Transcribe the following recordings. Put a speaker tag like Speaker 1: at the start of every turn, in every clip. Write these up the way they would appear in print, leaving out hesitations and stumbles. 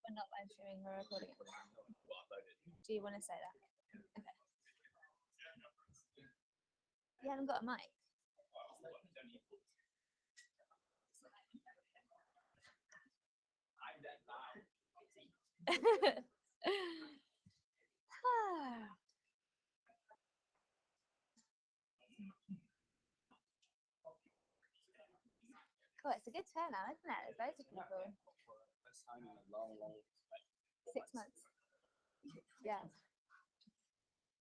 Speaker 1: We're not live streaming, we're recording it. Do you want to say that? Okay. You haven't got a mic. Cool, it's a good turnout, isn't it? There's loads of people. 6 months. Yeah.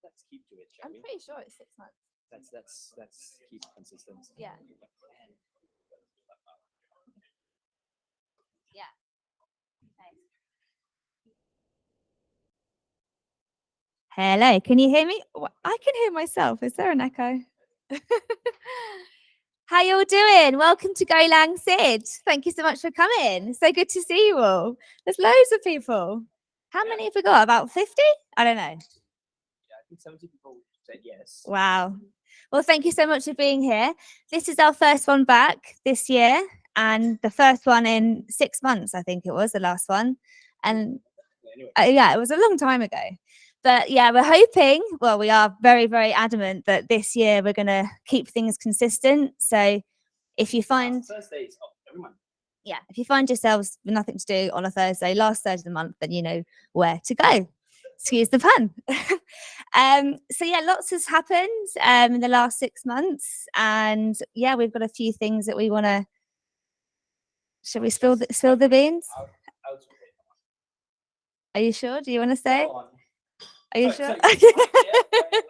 Speaker 2: Let's keep to it, shall
Speaker 1: I'm
Speaker 2: we?
Speaker 1: pretty sure it's 6 months.
Speaker 2: Let's keep consistent.
Speaker 1: Yeah. Yeah. Nice. Hello, can you hear me? I can hear myself. Is there an echo? How you all doing? Welcome to golang-syd. Thank you so much for coming. So good to see you all. There's loads of people. How many have we got? About 50? I don't know.
Speaker 2: Yeah, I think 70 people said yes.
Speaker 1: Wow. Well, thank you so much for being here. This is our first one back this year and the first one in 6 months, I think it was the last one. And
Speaker 2: Anyway,
Speaker 1: yeah, it was a long time ago. But yeah, we're hoping, well, we are very, very adamant that this year we're going to keep things consistent. So if you find,
Speaker 2: Thursdays of every month.
Speaker 1: yeah, if you find yourselves with nothing to do on a Thursday, last Thursday of the month, then you know where to go. Excuse the pun. So yeah, lots has happened in the last 6 months, and yeah, we've got a few things that we want to. Should we spill the beans?
Speaker 2: Out.
Speaker 1: Are you sure? Do you want to say?
Speaker 2: Go on.
Speaker 1: Are you
Speaker 2: So
Speaker 1: sure?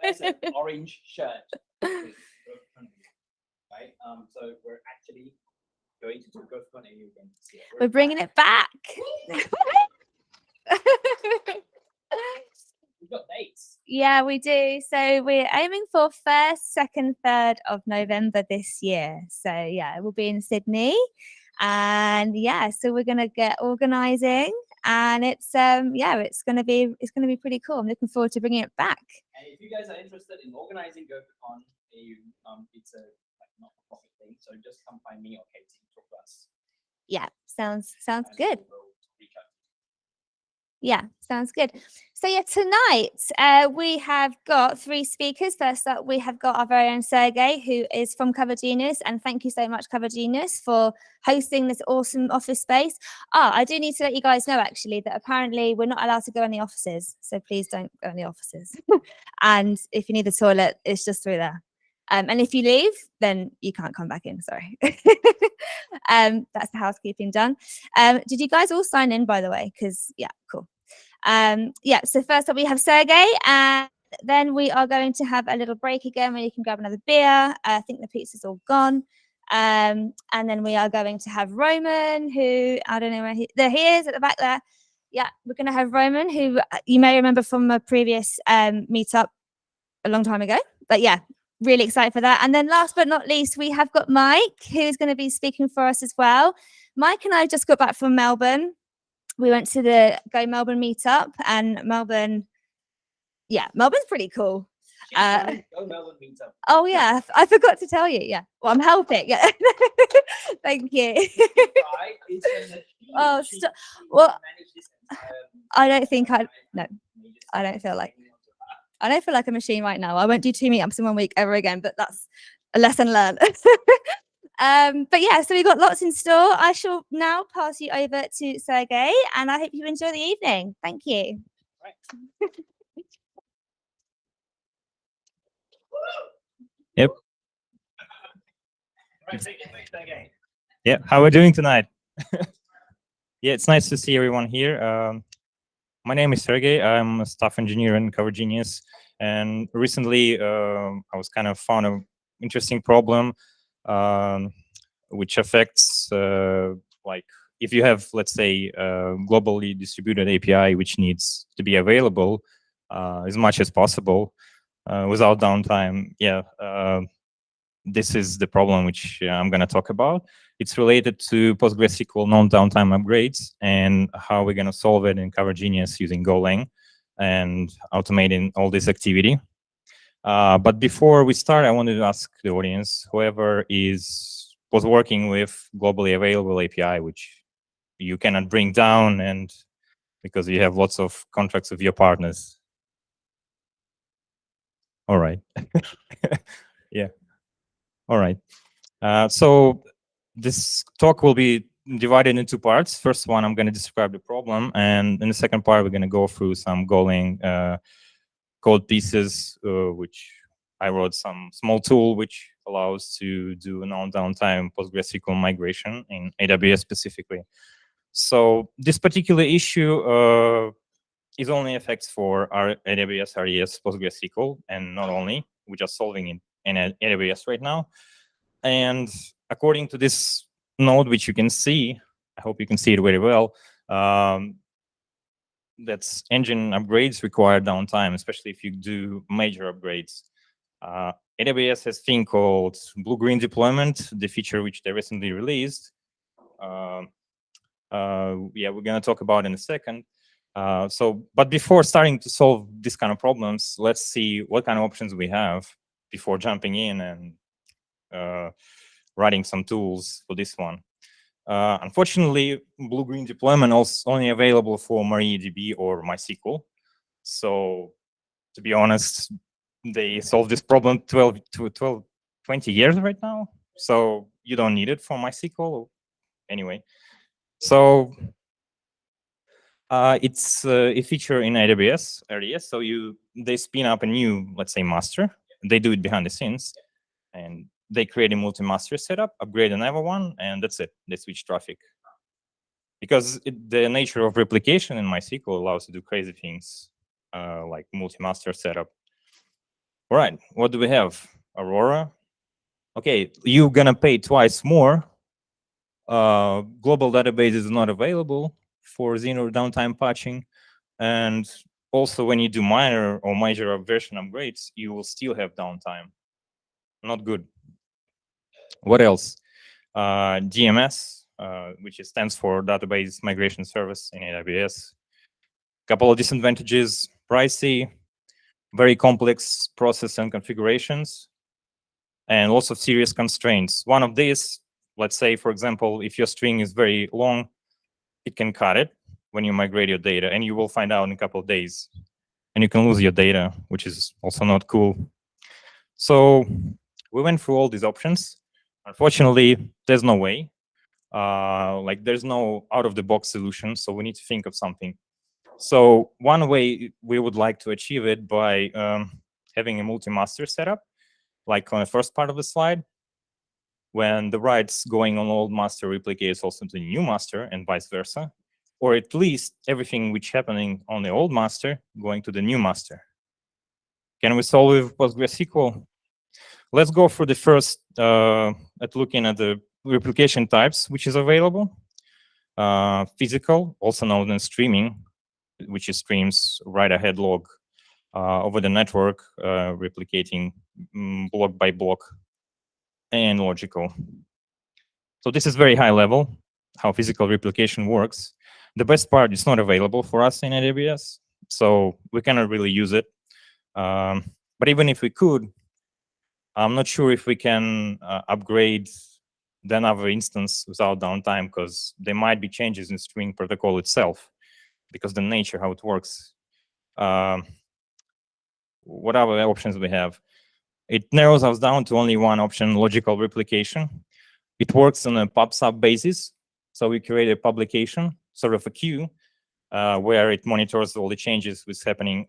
Speaker 2: wears an orange shirt. Right. So we're actually going to do GoFundMe again this year.
Speaker 1: We're bringing it back.
Speaker 2: We've got dates.
Speaker 1: Yeah, we do. So we're aiming for 1st, 2nd, 3rd of November this year. So yeah, it will be in Sydney. And yeah, so we're gonna get organising, and it's it's gonna be pretty cool. I'm looking forward to bringing it back.
Speaker 2: And if you guys are interested in organizing GoFundMe, it's a not-for-profit thing. So just come find me or Katie and talk to us.
Speaker 1: Yeah, sounds
Speaker 2: And
Speaker 1: good.
Speaker 2: we'll reach out.
Speaker 1: Yeah, sounds good. So yeah, tonight we have got 3 speakers. First up, we have got our very own Sergey, who is from Cover Genius, and thank you so much, Cover Genius, for hosting this awesome office space. I do need to let you guys know actually that apparently we're not allowed to go in the offices, so please don't go in the offices. And if you need the toilet, it's just through there. And if you leave, then you can't come back in. Sorry. That's the housekeeping done. Did you guys all sign in, by the way? Because yeah, cool. Yeah, so first up we have Sergey, and then we are going to have a little break again where you can grab another beer. I think the pizza's all gone. And then we are going to have Roman, who I don't know where there he is at the back there. Yeah, we're going to have Roman, who you may remember from a previous meetup a long time ago. But yeah, really excited for that. And then last but not least, we have got Mike, who's going to be speaking for us as well. Mike and I just got back from Melbourne. We went to the Go Melbourne meetup, and Melbourne's pretty cool.
Speaker 2: Go Melbourne Meetup.
Speaker 1: Oh yeah, I forgot to tell you. Yeah, well, I'm helping. Yeah, thank you.
Speaker 2: Right, it's a machine.
Speaker 1: Oh,
Speaker 2: She
Speaker 1: well,
Speaker 2: managed this entire
Speaker 1: I don't think I
Speaker 2: I
Speaker 1: don't feel like- I don't feel like a machine right now. I won't do 2 meetups in 1 week ever again, but that's a lesson learned. But yeah, so we've got lots in store. I shall now pass you over to Sergey, and I hope you enjoy the evening. Thank you.
Speaker 2: Right.
Speaker 3: Yep.
Speaker 2: Right, take it again.
Speaker 3: Yeah. How are we doing tonight? Yeah, it's nice to see everyone here. My name is Sergey. I'm a staff engineer in Cover Genius, and recently I was kind of found an interesting problem, which affects like if you have, let's say, a globally distributed API which needs to be available as much as possible without downtime. Yeah, this is the problem which I'm going to talk about. It's related to PostgreSQL non-downtime upgrades and how we're going to solve it in Cover Genius using Golang and automating all this activity. But before we start, I wanted to ask the audience, whoever was working with globally available API, which you cannot bring down and because you have lots of contracts with your partners. All right. Yeah. All right. So this talk will be divided into two parts. First one, I'm going to describe the problem, and in the second part, we're going to go through some Golang code pieces, which I wrote some small tool which allows to do non-downtime PostgreSQL migration in AWS specifically. So this particular issue is only affects for our AWS RES PostgreSQL, and not only. We're just solving it in AWS right now. And according to this node, which you can see, I hope you can see it very well, that's engine upgrades require downtime, especially if you do major upgrades. AWS has a thing called blue-green deployment, the feature which they recently released. Yeah, we're going to talk about in a second. But before starting to solve this kind of problems, let's see what kind of options we have before jumping in and writing some tools for this one. Unfortunately, blue-green deployment is only available for MariaDB or MySQL. So to be honest, they solved this problem 20 years right now. So you don't need it for MySQL anyway. So it's a feature in AWS RDS. So they spin up a new, let's say, master. They do it behind the scenes, and they create a multi-master setup, upgrade another one, and that's it. They switch traffic. Because the nature of replication in MySQL allows you to do crazy things like multi-master setup. All right, what do we have? Aurora. Okay, you're gonna pay twice more. Global database is not available for zero downtime patching. And also when you do minor or major version upgrades, you will still have downtime. Not good. What else? DMS, which stands for Database Migration Service in AWS. Couple of disadvantages: pricey, very complex process and configurations, and lots of serious constraints. One of these, let's say, for example, if your string is very long, it can cut it when you migrate your data, and you will find out in a couple of days. And you can lose your data, which is also not cool. So we went through all these options. Unfortunately, there's no way. There's no out-of-the-box solution, so we need to think of something. So one way we would like to achieve it by having a multi-master setup, like on the first part of the slide, when the writes going on old master replicates also to the new master and vice versa, or at least everything which happening on the old master going to the new master. Can we solve with PostgreSQL? Let's go for the first at looking at the replication types which is available. Physical, also known as streaming, which is streams write-ahead log over the network, replicating block by block, and logical. So this is very high level, how physical replication works. The best part is not available for us in AWS, so we cannot really use it. But even if we could, I'm not sure if we can upgrade the another instance without downtime, because there might be changes in string protocol itself, because the nature how it works. What other options we have? It narrows us down to only one option: logical replication. It works on a pub/sub basis. So we create a publication, sort of a queue, where it monitors all the changes that's happening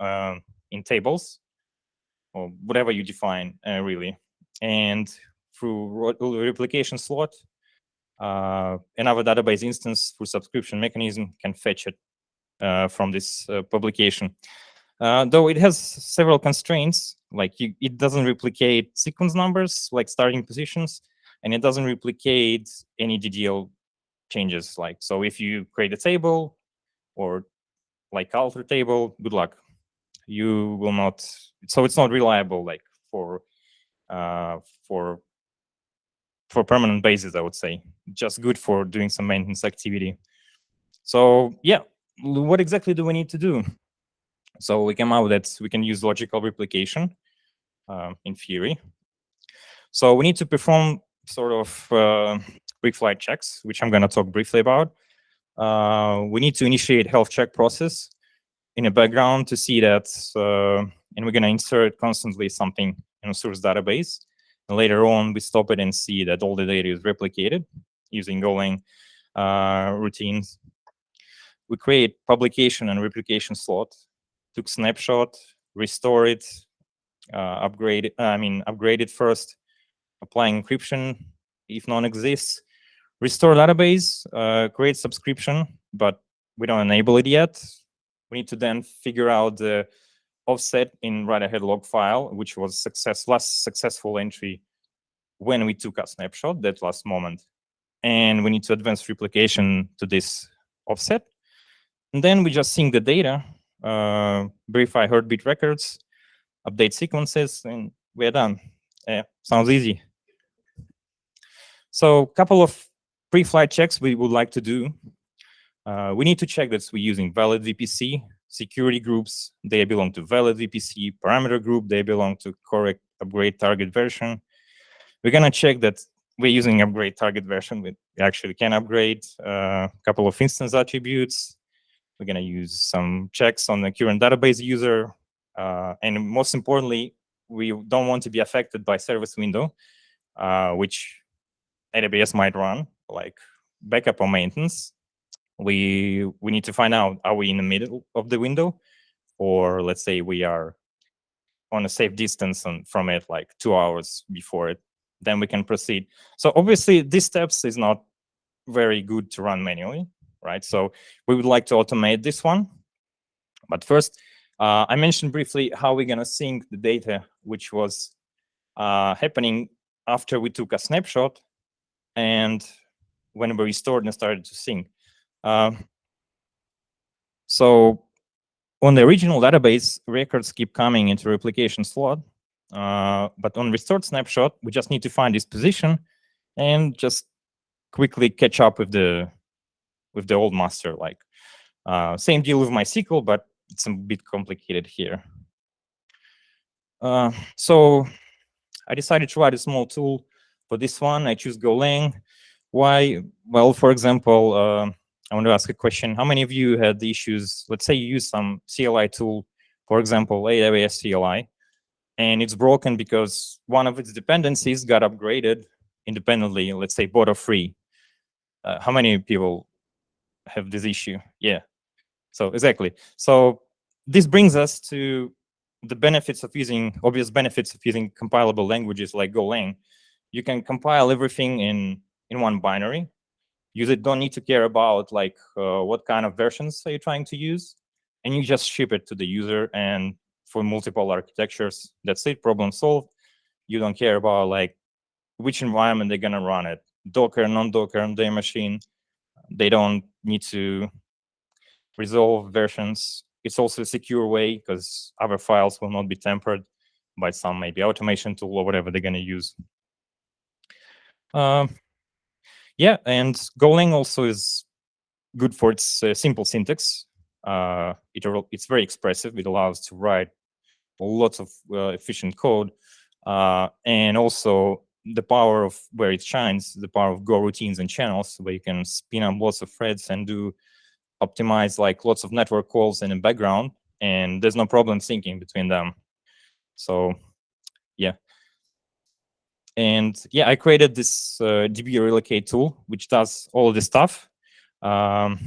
Speaker 3: in tables, or whatever you define, really. And through replication slot, another database instance through subscription mechanism can fetch it from this publication. Though it has several constraints, like it doesn't replicate sequence numbers, like starting positions, and it doesn't replicate any DDL changes. Like, so if you create a table or like alter table, good luck. You will not. So it's not reliable, like for permanent basis, I would say. Just good for doing some maintenance activity. So yeah, what exactly do we need to do? So we came out that we can use logical replication in theory. So we need to perform sort of pre-flight checks, which I'm going to talk briefly about. we need to initiate health check process in the background to see that, and we're going to insert constantly something in a source database. And later on, we stop it and see that all the data is replicated using Golang routines. We create publication and replication slot, took snapshot, restore it, upgrade it first, applying encryption if none exists, restore database, create subscription, but we don't enable it yet. We need to then figure out the offset in write-ahead log file, which was last successful entry when we took a snapshot, that last moment. And we need to advance replication to this offset. And then we just sync the data, verify heartbeat records, update sequences, and we're done. Sounds easy. So a couple of pre-flight checks we would like to do. We need to check that we're using valid VPC, security groups, they belong to valid VPC, parameter group, they belong to correct upgrade target version. We're going to check that we're using upgrade target version. We actually can upgrade a couple of instance attributes. We're going to use some checks on the current database user. And most importantly, we don't want to be affected by service window, which AWS might run, like backup or maintenance. We need to find out, are we in the middle of the window? Or let's say we are on a safe distance from it, like 2 hours before it, then we can proceed. So obviously, these steps is not very good to run manually, right? So we would like to automate this one. But first, I mentioned briefly how we're going to sync the data, which was happening after we took a snapshot and when we restored and started to sync. So on the original database, records keep coming into replication slot. But on restored snapshot, we just need to find this position and just quickly catch up with the old master. Like same deal with MySQL, but it's a bit complicated here. So I decided to write a small tool for this one. I choose Golang. Why? Well, for example, I want to ask a question. How many of you had the issues? Let's say you use some CLI tool, for example, AWS CLI, and it's broken because one of its dependencies got upgraded independently, let's say both are free. How many people have this issue? Yeah, so exactly. So this brings us to the benefits of using, obvious benefits of using compilable languages like Golang. You can compile everything in one binary. User don't need to care about like what kind of versions are you trying to use, and you just ship it to the user. And for multiple architectures, that's it, problem solved. You don't care about like which environment they're gonna run it, Docker, non-Docker on their machine. They don't need to resolve versions. It's also a secure way because other files will not be tampered by some maybe automation tool or whatever they're gonna use. Yeah, and Golang also is good for its simple syntax. It's very expressive. It allows to write lots of efficient code. And also the power of where it shines, the power of Go routines and channels, where you can spin up lots of threads and do optimize like lots of network calls in the background, and there's no problem syncing between them. So yeah. And yeah, I created this DB relocate tool, which does all of this stuff. Yeah,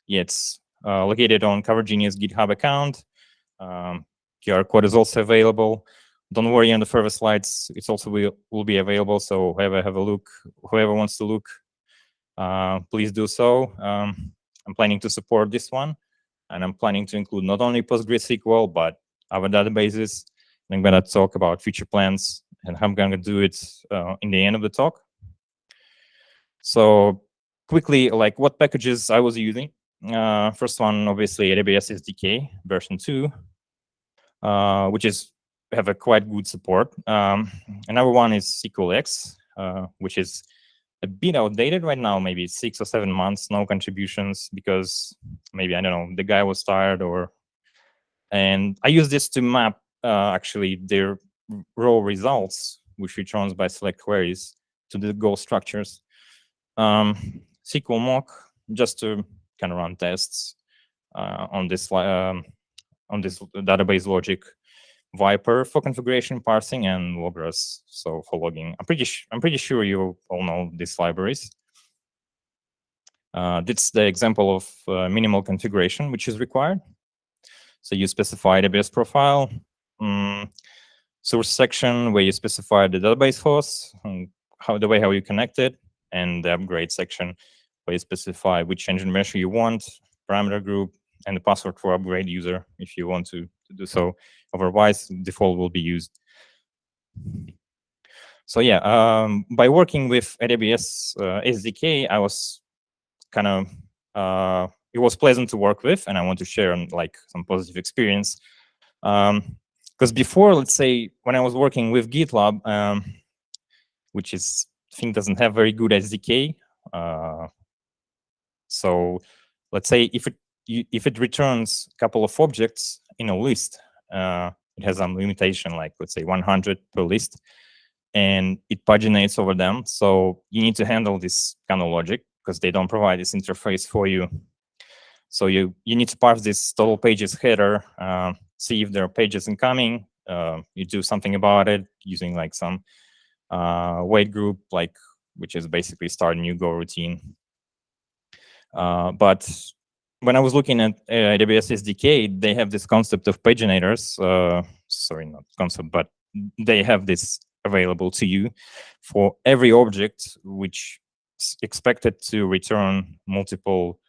Speaker 3: it's located on CoverGenius GitHub account. QR code is also available. Don't worry, on the further slides, it's also will be available. So whoever wants to look, please do so. I'm planning to support this one, and I'm planning to include not only PostgreSQL, but other databases. I'm going to talk about future plans and how I'm going to do it in the end of the talk. So quickly, like what packages I was using. First one, obviously, AWS SDK version 2, which have a quite good support. Another one is SQLX, which is a bit outdated right now, maybe 6 or 7 months, no contributions, because maybe, I don't know, the guy was tired and I use this to map actually their raw results, which returns by select queries, to the Go structures. SQL mock, just to can run tests on this database logic. Viper for configuration parsing, and Logras so for logging. I'm pretty sure you all know these libraries. That's the example of minimal configuration which is required. So you specify the AWS profile, source section where you specify the database host, and the way how you connect it, and the upgrade section where you specify which engine measure you want, parameter group, and the password for upgrade user if you want to do so. Otherwise, default will be used. So yeah, by working with AWS SDK, I was kind of it was pleasant to work with, and I want to share like some positive experience. Because before, let's say, when I was working with GitLab, which is I think doesn't have very good SDK. So let's say if it returns a couple of objects in a list, it has some limitation, like let's say 100 per list, and it paginates over them. So you need to handle this kind of logic because they don't provide this interface for you. So you need to parse this total pages header, see if there are pages incoming. You do something about it using like some wait group, like which is basically start a new Go routine. But when I was looking at AWS SDK, they have this concept of paginators. Sorry, not concept, but they have this available to you for every object which is expected to return multiple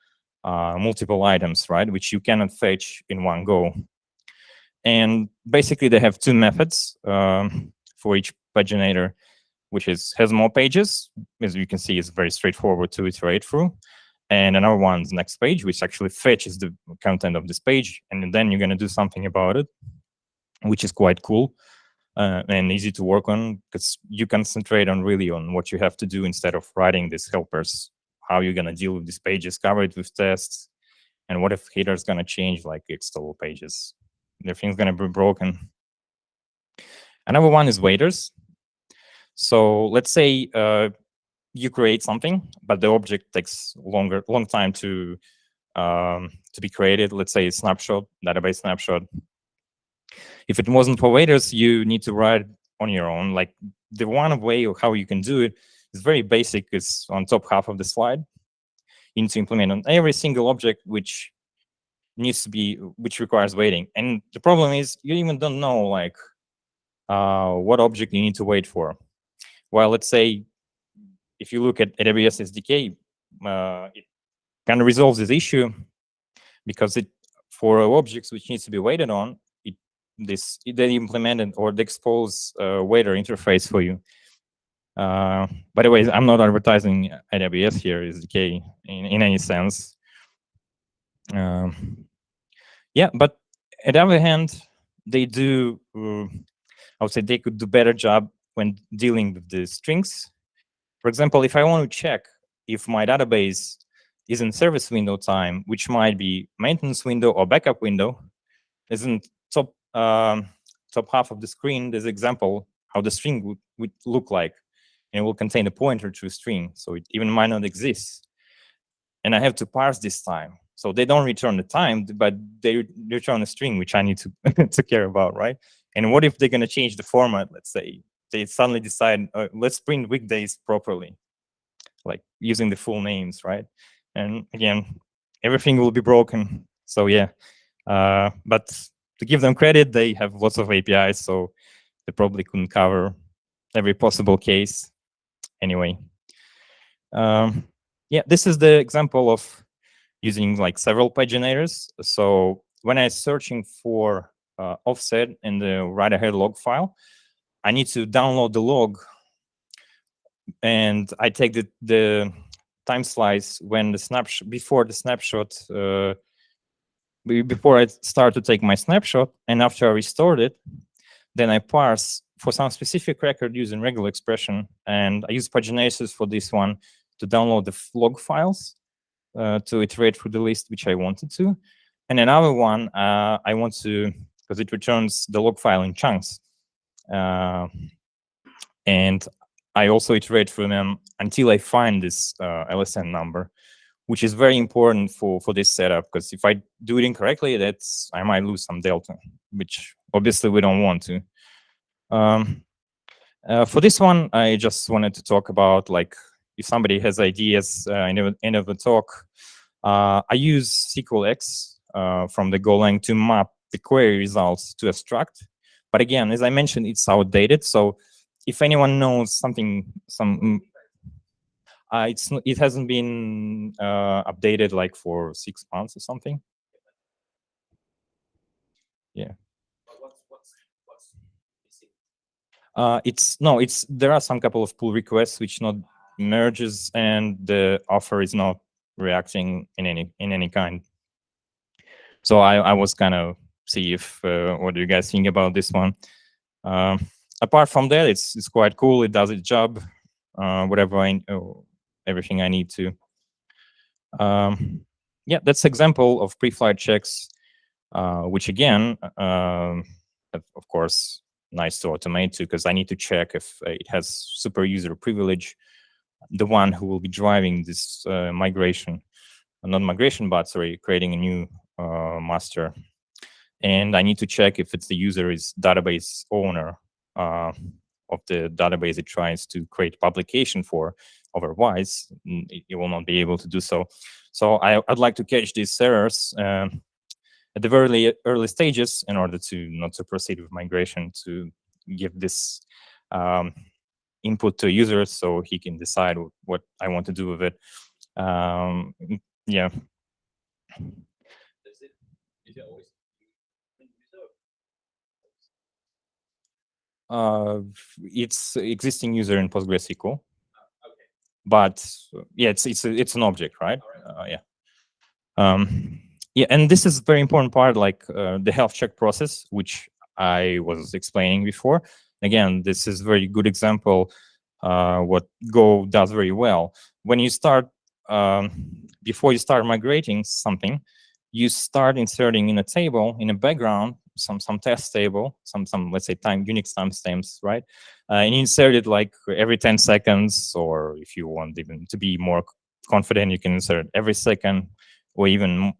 Speaker 3: items, right? Which you cannot fetch in one go. And basically, they have two methods for each paginator, which has more pages. As you can see, it's very straightforward to iterate through. And another one's next page, which actually fetches the content of this page. And then you're going to do something about it, which is quite cool and easy to work on, because you concentrate on what you have to do instead of writing these helpers, how you're going to deal with these pages, cover it with tests, and what if header's going to change, like external pages. Everything's going to be broken. Another one is waiters. So let's say you create something, but the object takes long time to be created. Let's say a snapshot, database snapshot. If it wasn't for waiters, you need to write on your own. Like the one way of how you can do it is very basic. It's on top half of the slide. You need to implement on every single object which requires waiting. And the problem is you even don't know like what object you need to wait for. Well, let's say if you look at AWS SDK, it kind of resolves this issue because for objects which needs to be waited on, they implemented or they expose a waiter interface for you. By the way, I'm not advertising AWS here, SDK in any sense. Yeah, but on the other hand, they do. I would say they could do better job when dealing with the strings. For example, if I want to check if my database is in service window time, which might be maintenance window or backup window, isn't top half of the screen, there's an example how the string would look like, and it will contain a pointer to a string, so it even might not exist. And I have to parse this time. So they don't return the time, but they return a string, which I need to to care about, right? And what if they're going to change the format? Let's say they suddenly decide, let's print weekdays properly, like using the full names, right? And again, everything will be broken. So yeah, but to give them credit, they have lots of APIs, so they probably couldn't cover every possible case. Anyway, yeah, this is the example of using like several paginators. So when I'm searching for offset in the write-ahead log file, I need to download the log, and I take the time slice when the snapshot before I start to take my snapshot, and after I restored it, then I parse for some specific record using regular expression, and I use paginations for this one to download the log files to iterate through the list which I wanted to. And another one I want to, because it returns the log file in chunks. And I also iterate through them until I find this LSN number, which is very important for this setup, because if I do it incorrectly, I might lose some delta, which obviously we don't want to. For this one, I just wanted to talk about, like, if somebody has ideas end of the talk. I use SQLX from the Golang to map the query results to a struct. But again, as I mentioned, it's outdated. So if anyone knows it hasn't been updated like for 6 months or something. Yeah. There are some couple of pull requests which not merges, and the offer is not reacting in any kind. So I was kind of see if what do you guys think about this one. Apart from that, it's quite cool. It does its job. Everything I need to. Yeah, that's example of pre-flight checks, which again, of course, nice to automate too, because I need to check if it has super user privilege, the one who will be driving this migration, not migration, but sorry, creating a new master. And I need to check if it's the user is database owner of the database it tries to create publication for. Otherwise, it will not be able to do so. So I'd like to catch these errors at the very early stages in order to not to proceed with migration, to give this input to a user so he can decide what I want to do with it. Yeah.
Speaker 2: Is it always
Speaker 3: It's existing user in PostgreSQL.
Speaker 2: okay.
Speaker 3: But yeah, it's an object, right? Yeah. Yeah, and this is a very important part, like the health check process, which I was explaining before. Again, this is a very good example what Go does very well. When you start, before you start migrating something, you start inserting in a table, in a background, some test table, some let's say Unix timestamps, right? And you insert it like every 10 seconds, or if you want even to be more confident, you can insert every second, or even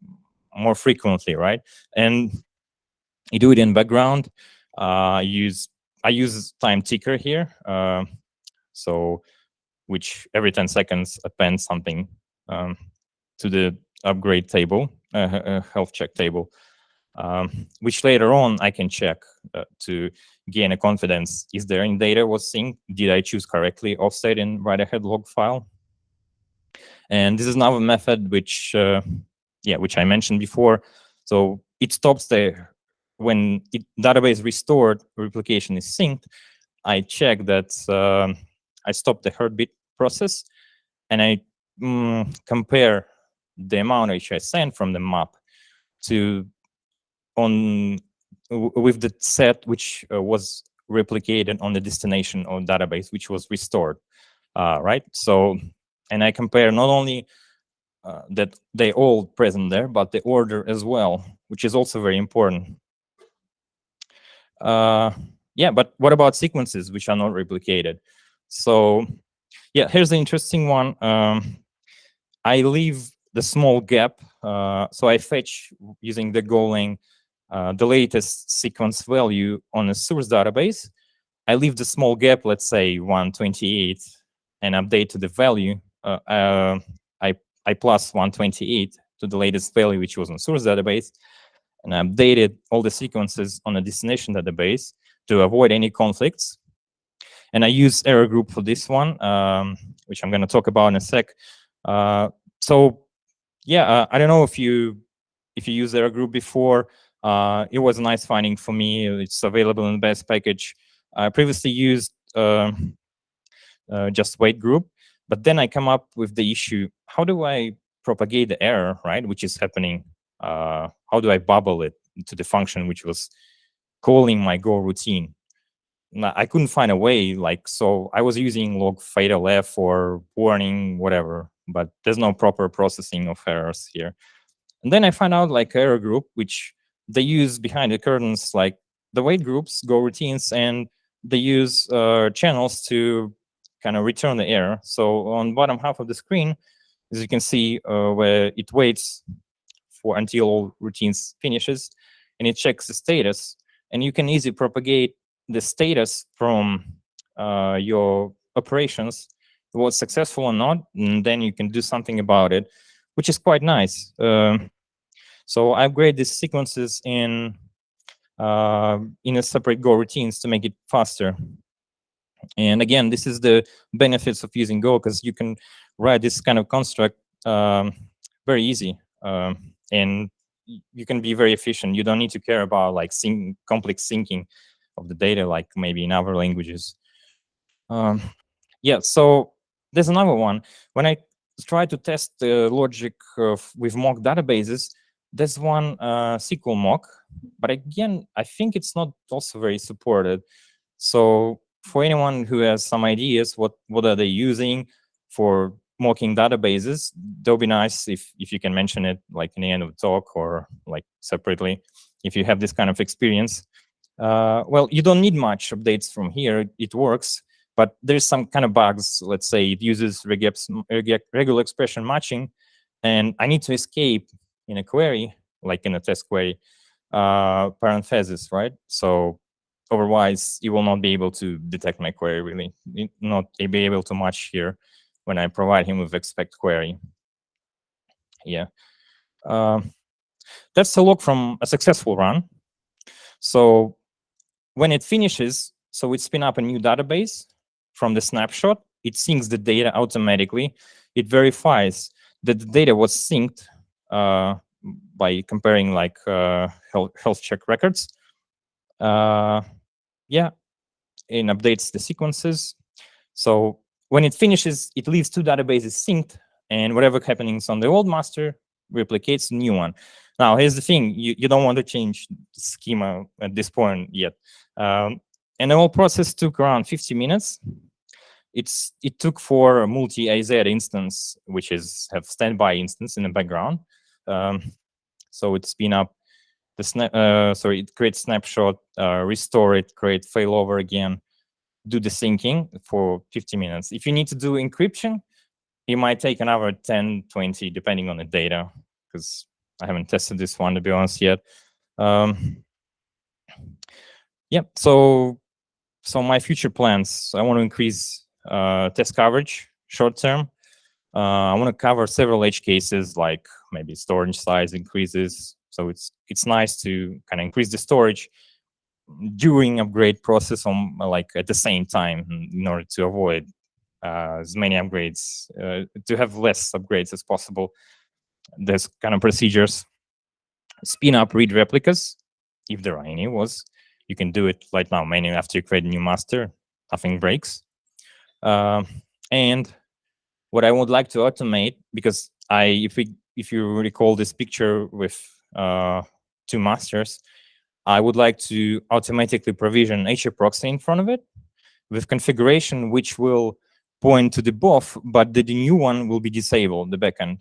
Speaker 3: more frequently, right? And you do it in background. I use time ticker here, so which every 10 seconds appends something to the upgrade table, health check table, which later on I can check to gain a confidence. Is there any data was synced? Did I choose correctly offset in write-ahead log file? And this is another method which, which I mentioned before. So it stops when database restored, replication is synced. I check that I stop the heartbeat process, and I compare the amount which I sent from the map to with the set which was replicated on the destination or database which was restored, right? So, and I compare not only that they all present there, but the order as well, which is also very important. Yeah, but what about sequences which are not replicated? So yeah, here's the interesting one. I leave the small gap. So I fetch using the Golang the latest sequence value on a source database. I leave the small gap, let's say 128, and update to the value. I plus 128 to the latest value, which was on source database, and I updated all the sequences on the destination database to avoid any conflicts. And I use error group for this one, which I'm going to talk about in a sec. So yeah, I don't know if you used error group before. It was a nice finding for me. It's available in the best package. I previously used just wait group, but then I come up with the issue: how do I propagate the error, right, which is happening? How do I bubble it to the function which was calling my Go routine? I couldn't find a way, like, so I was using log fatal F or warning, whatever, but there's no proper processing of errors here. And then I found out like error group, which they use behind the curtains, like the wait groups, Go routines, and they use channels to kind of return the error. So on bottom half of the screen, as you can see, where it waits for until all routines finishes, and it checks the status. And you can easily propagate the status from your operations, was successful or not, and then you can do something about it, which is quite nice. So I upgrade these sequences in a separate Go routines to make it faster. And again, this is the benefits of using Go, because you can write this kind of construct very easy, and you can be very efficient. You don't need to care about like complex syncing of the data, like maybe in other languages. Yeah, so there's another one. When I try to test the logic with mock databases, there's one SQL mock, but again, I think it's not also very supported. So for anyone who has some ideas, what are they using for mocking databases, that'll be nice if you can mention it like in the end of the talk or like separately, if you have this kind of experience. Well, you don't need much updates from here. It works, but there's some kind of bugs. Let's say it uses regular expression matching, and I need to escape in a query, like in a test query, parentheses, right? So otherwise, you will not be able to detect my query, really. Not be able to match here when I provide him with expect query. Yeah. That's a log from a successful run. So when it finishes, so it spin up a new database from the snapshot. It syncs the data automatically. It verifies that the data was synced by comparing like health check records. Yeah, and updates the sequences. So when it finishes, it leaves two databases synced, and whatever happenings on the old master replicates the new one. Now, here's the thing. You don't want to change the schema at this point yet. And the whole process took around 50 minutes. It took for a multi-AZ instance, which is have standby instance in the background. So it spin up the it creates snapshot, restore it, create failover again, do the syncing for 50 minutes. If you need to do encryption, it might take another 10, 20, depending on the data, because I haven't tested this one, to be honest, yet. Yeah, so my future plans, I want to increase test coverage short term. I want to cover several edge cases, like maybe storage size increases. So it's nice to kind of increase the storage during upgrade process on like at the same time in order to avoid as many upgrades, to have less upgrades as possible. There's kind of procedures. Spin up read replicas, if there are any, you can do it right now manually after you create a new master. Nothing breaks. And what I would like to automate, because if you recall this picture with two masters, I would like to automatically provision HA proxy in front of it with configuration which will point to the both, but the new one will be disabled, the backend.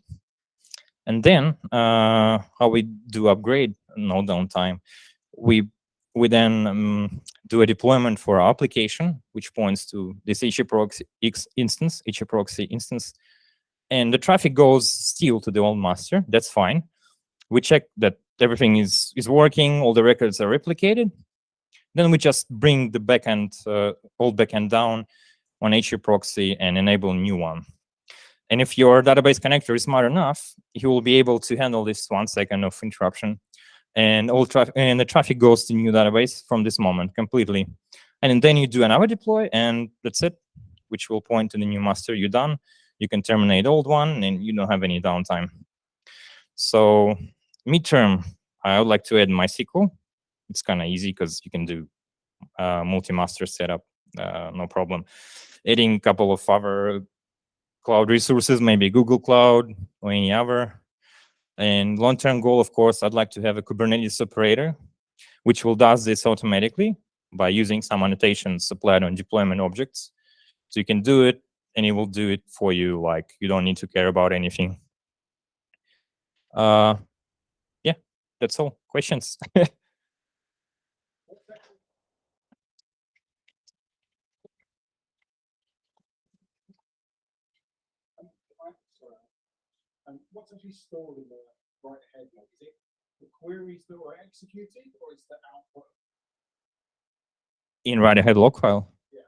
Speaker 3: And then how we do upgrade, no downtime. We then do a deployment for our application, which points to this HA proxy instance, and the traffic goes still to the old master. That's fine. We check that everything is working, all the records are replicated. Then we just bring the backend, old backend down on HA proxy and enable a new one. And if your database connector is smart enough, he will be able to handle this 1 second of interruption, and the traffic goes to new database from this moment completely. And then you do another deploy, and that's it, which will point to the new master. You're done. You can terminate old one, and you don't have any downtime. So midterm, I would like to add MySQL. It's kind of easy because you can do multi-master setup, no problem. Adding a couple of other cloud resources, maybe Google Cloud or any other. And long-term goal, of course, I'd like to have a Kubernetes operator, which will does this automatically by using some annotations applied on deployment objects. So you can do it, and it will do it for you. Like, you don't need to care about anything. Yeah, that's all. Questions?
Speaker 4: what's actually stored in the write-ahead log? Is it the queries that were executed, or is the output?
Speaker 3: In write-ahead log file.
Speaker 4: Yeah.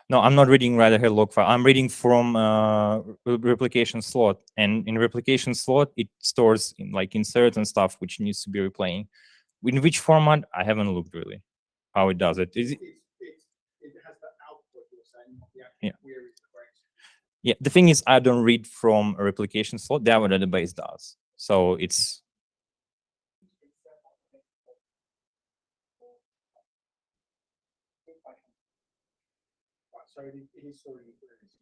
Speaker 3: No, I'm not reading write-ahead log file. I'm reading from replication slot, and in replication slot, it stores in, like, insert and stuff which needs to be replaying. In which format? I haven't looked really how it does it. Is it?
Speaker 4: It has the output, you're saying, not the actual
Speaker 3: Yeah.
Speaker 4: queries that were executed.
Speaker 3: Yeah, the thing is, I don't read from a replication slot. The other database does. So it's
Speaker 4: Right, so it is storing the queries.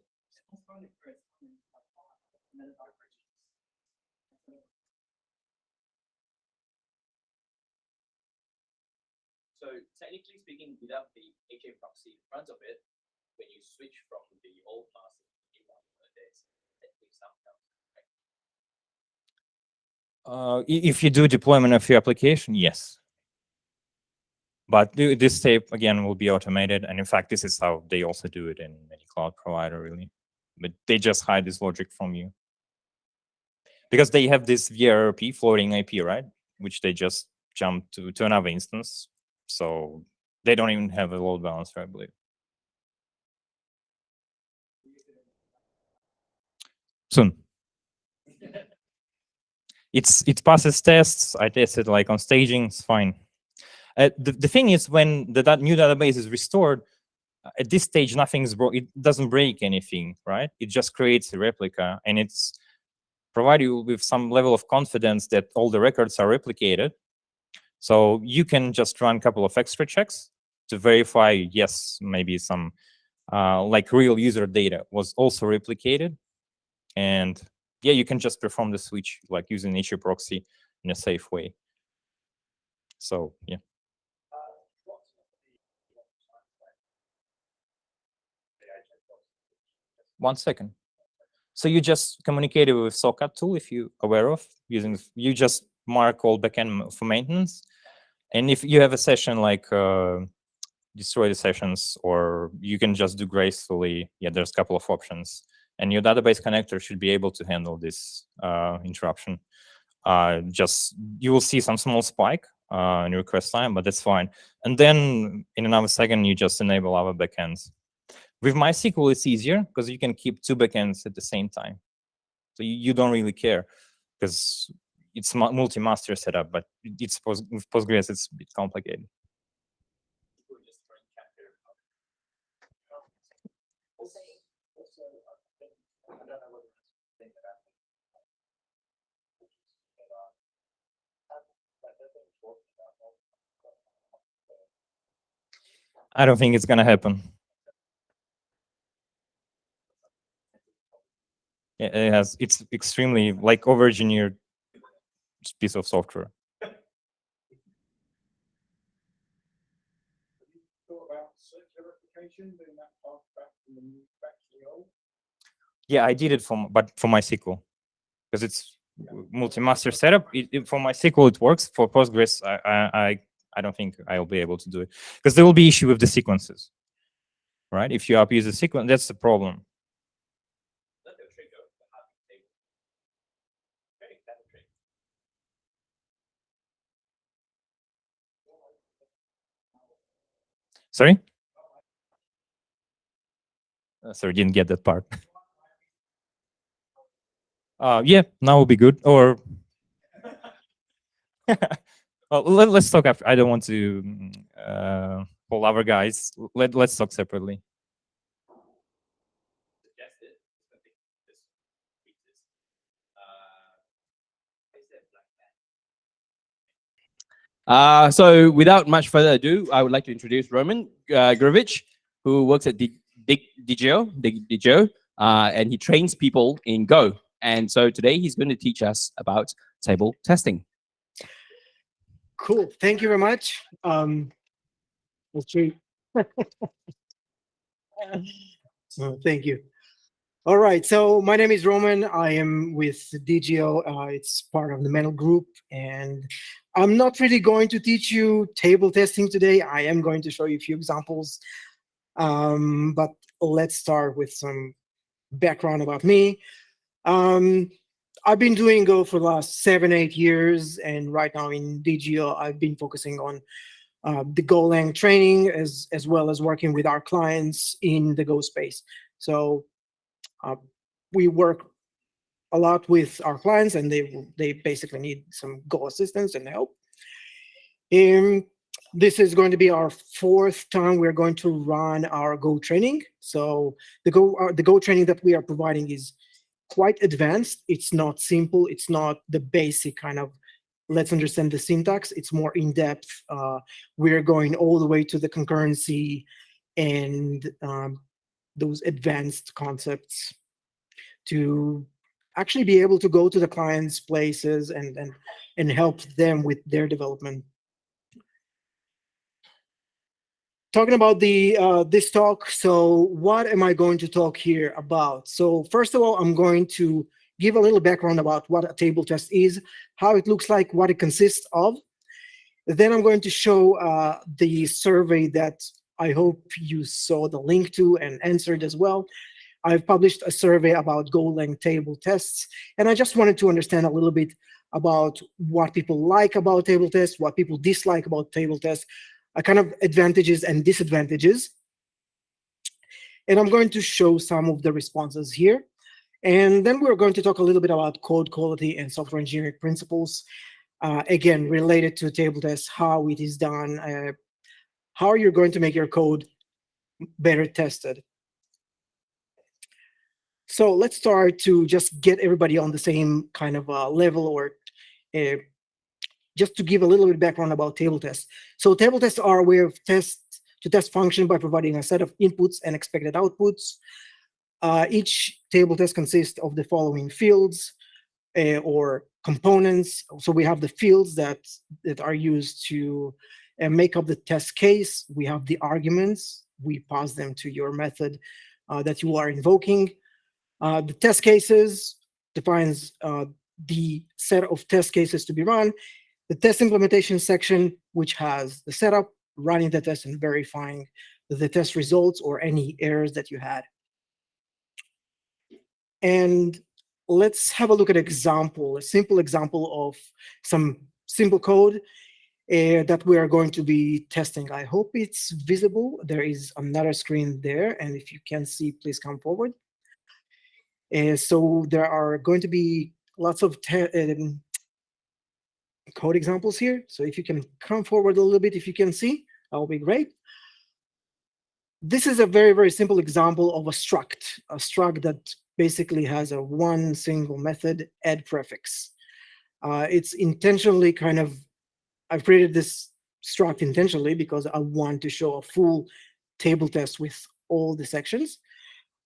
Speaker 2: So technically speaking, without the HA proxy in front of it, when you switch from the old class to the new one, there's technically some counts, right?
Speaker 3: if you do deployment of your application, yes. But this step again will be automated, and in fact, this is how they also do it in any cloud provider, really. But they just hide this logic from you because they have this VRP floating IP, right? Which they just jump to another instance, so they don't even have a load balancer, I believe. Soon. It passes tests. I tested like on staging. It's fine. The thing is, when the new database is restored, at this stage, nothing's it doesn't break anything, right? It just creates a replica, and it's provide you with some level of confidence that all the records are replicated. So you can just run a couple of extra checks to verify, yes, maybe some like real user data was also replicated. And yeah, you can just perform the switch like using HA proxy in a safe way. So yeah. 1 second. So you just communicated with SOCAT tool, if you're aware of, you just mark all backend for maintenance. And if you have a session like destroy the sessions, or you can just do gracefully, yeah, there's a couple of options. And your database connector should be able to handle this interruption. You will see some small spike in request time, but that's fine. And then in another second, you just enable our backends. With MySQL, it's easier because you can keep 2 backends at the same time. So you don't really care because it's multi-master setup, but with Postgres, it's a bit complicated. I don't think it's going to happen. It's extremely like over-engineered piece of software. Yeah, I did it for MySQL because it's multi-master setup. For MySQL, it works. For Postgres, I don't think I'll be able to do it because there will be issue with the sequences, right? If you abuse the sequence, that's the problem. Sorry? Sorry, didn't get that part. Yeah, now will be good. Or well, let's talk after. I don't want to pull our guys. Let's talk separately.
Speaker 5: So without much further ado, I would like to introduce Roman Grovich, who works at DGO, and he trains people in Go. And so today he's going to teach us about table testing.
Speaker 6: Cool. Thank you very much. Let's see. Thank you. All right. So my name is Roman. I am with DGO. It's part of the Mental Group. And I'm not really going to teach you table testing today. I am going to show you a few examples. But let's start with some background about me. I've been doing Go for the last 7-8 years, and right now in DGO, I've been focusing on the Golang training as well as working with our clients in the Go space. So we work a lot with our clients, and they basically need some Go assistance and help. This is going to be our 4th time we're going to run our Go training. So the Go training that we are providing is quite advanced. It's not simple. It's not the basic kind of let's understand the syntax. It's more in depth. We're going all the way to the concurrency and those advanced concepts to actually be able to go to the client's places and help them with their development. Talking about this talk, so what am I going to talk here about? So first of all, I'm going to give a little background about what a table test is, how it looks like, what it consists of. Then I'm going to show the survey that I hope you saw the link to and answered as well. I've published a survey about Golang table tests, and I just wanted to understand a little bit about what people like about table tests, what people dislike about table tests, kind of advantages and disadvantages. And I'm going to show some of the responses here. And then we're going to talk a little bit about code quality and software engineering principles, again, related to table tests, how it is done, how you're going to make your code better tested. So let's start to just get everybody on the same kind of level, or just to give a little bit of background about table tests. So table tests are a way of to test function by providing a set of inputs and expected outputs. Each table test consists of the following fields or components. So we have the fields that are used to make up the test case. We have the arguments. We pass them to your method that you are invoking. The test cases defines the set of test cases to be run. The test implementation section, which has the setup, running the test, and verifying the test results or any errors that you had. And let's have a look at a simple example of some simple code that we are going to be testing. I hope it's visible. There is another screen there, and if you can see, please come forward. So there are going to be lots of code examples here. So if you can come forward a little bit, if you can see, that will be great. This is a very, very simple example of a struct that basically has a one single method, add prefix. It's intentionally I've created this struct intentionally because I want to show a full table test with all the sections.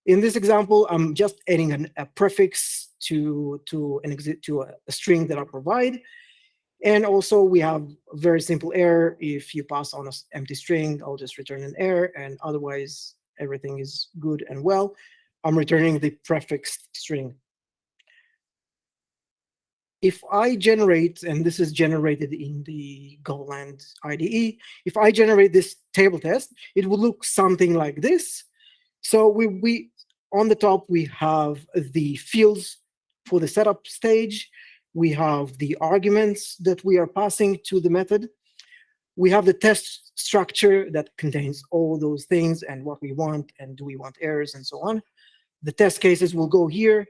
Speaker 6: In this example, I'm just adding a prefix to a string that I provide. And also we have a very simple error. If you pass on an empty string, I'll just return an error, and otherwise everything is good and well. I'm returning the prefixed string. If I generate, and this is generated in the Golang IDE, if I generate this table test, it will look something like this. So we on the top, we have the fields for the setup stage. We have the arguments that we are passing to the method. We have the test structure that contains all those things and what we want, and do we want errors, and so on. The test cases will go here.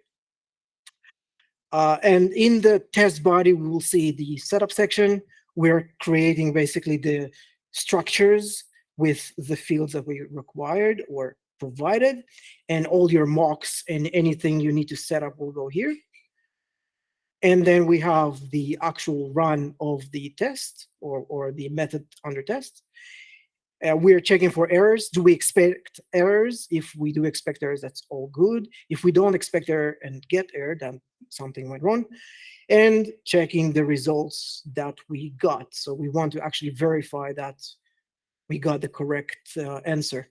Speaker 6: And in the test body, we will see the setup section. We're creating basically the structures with the fields that we required or provided, and all your mocks and anything you need to set up will go here. And then we have the actual run of the test or the method under test. We're checking for errors. Do we expect errors? If we do expect errors, that's all good. If we don't expect error and get error, then something went wrong. And checking the results that we got. So we want to actually verify that we got the correct answer.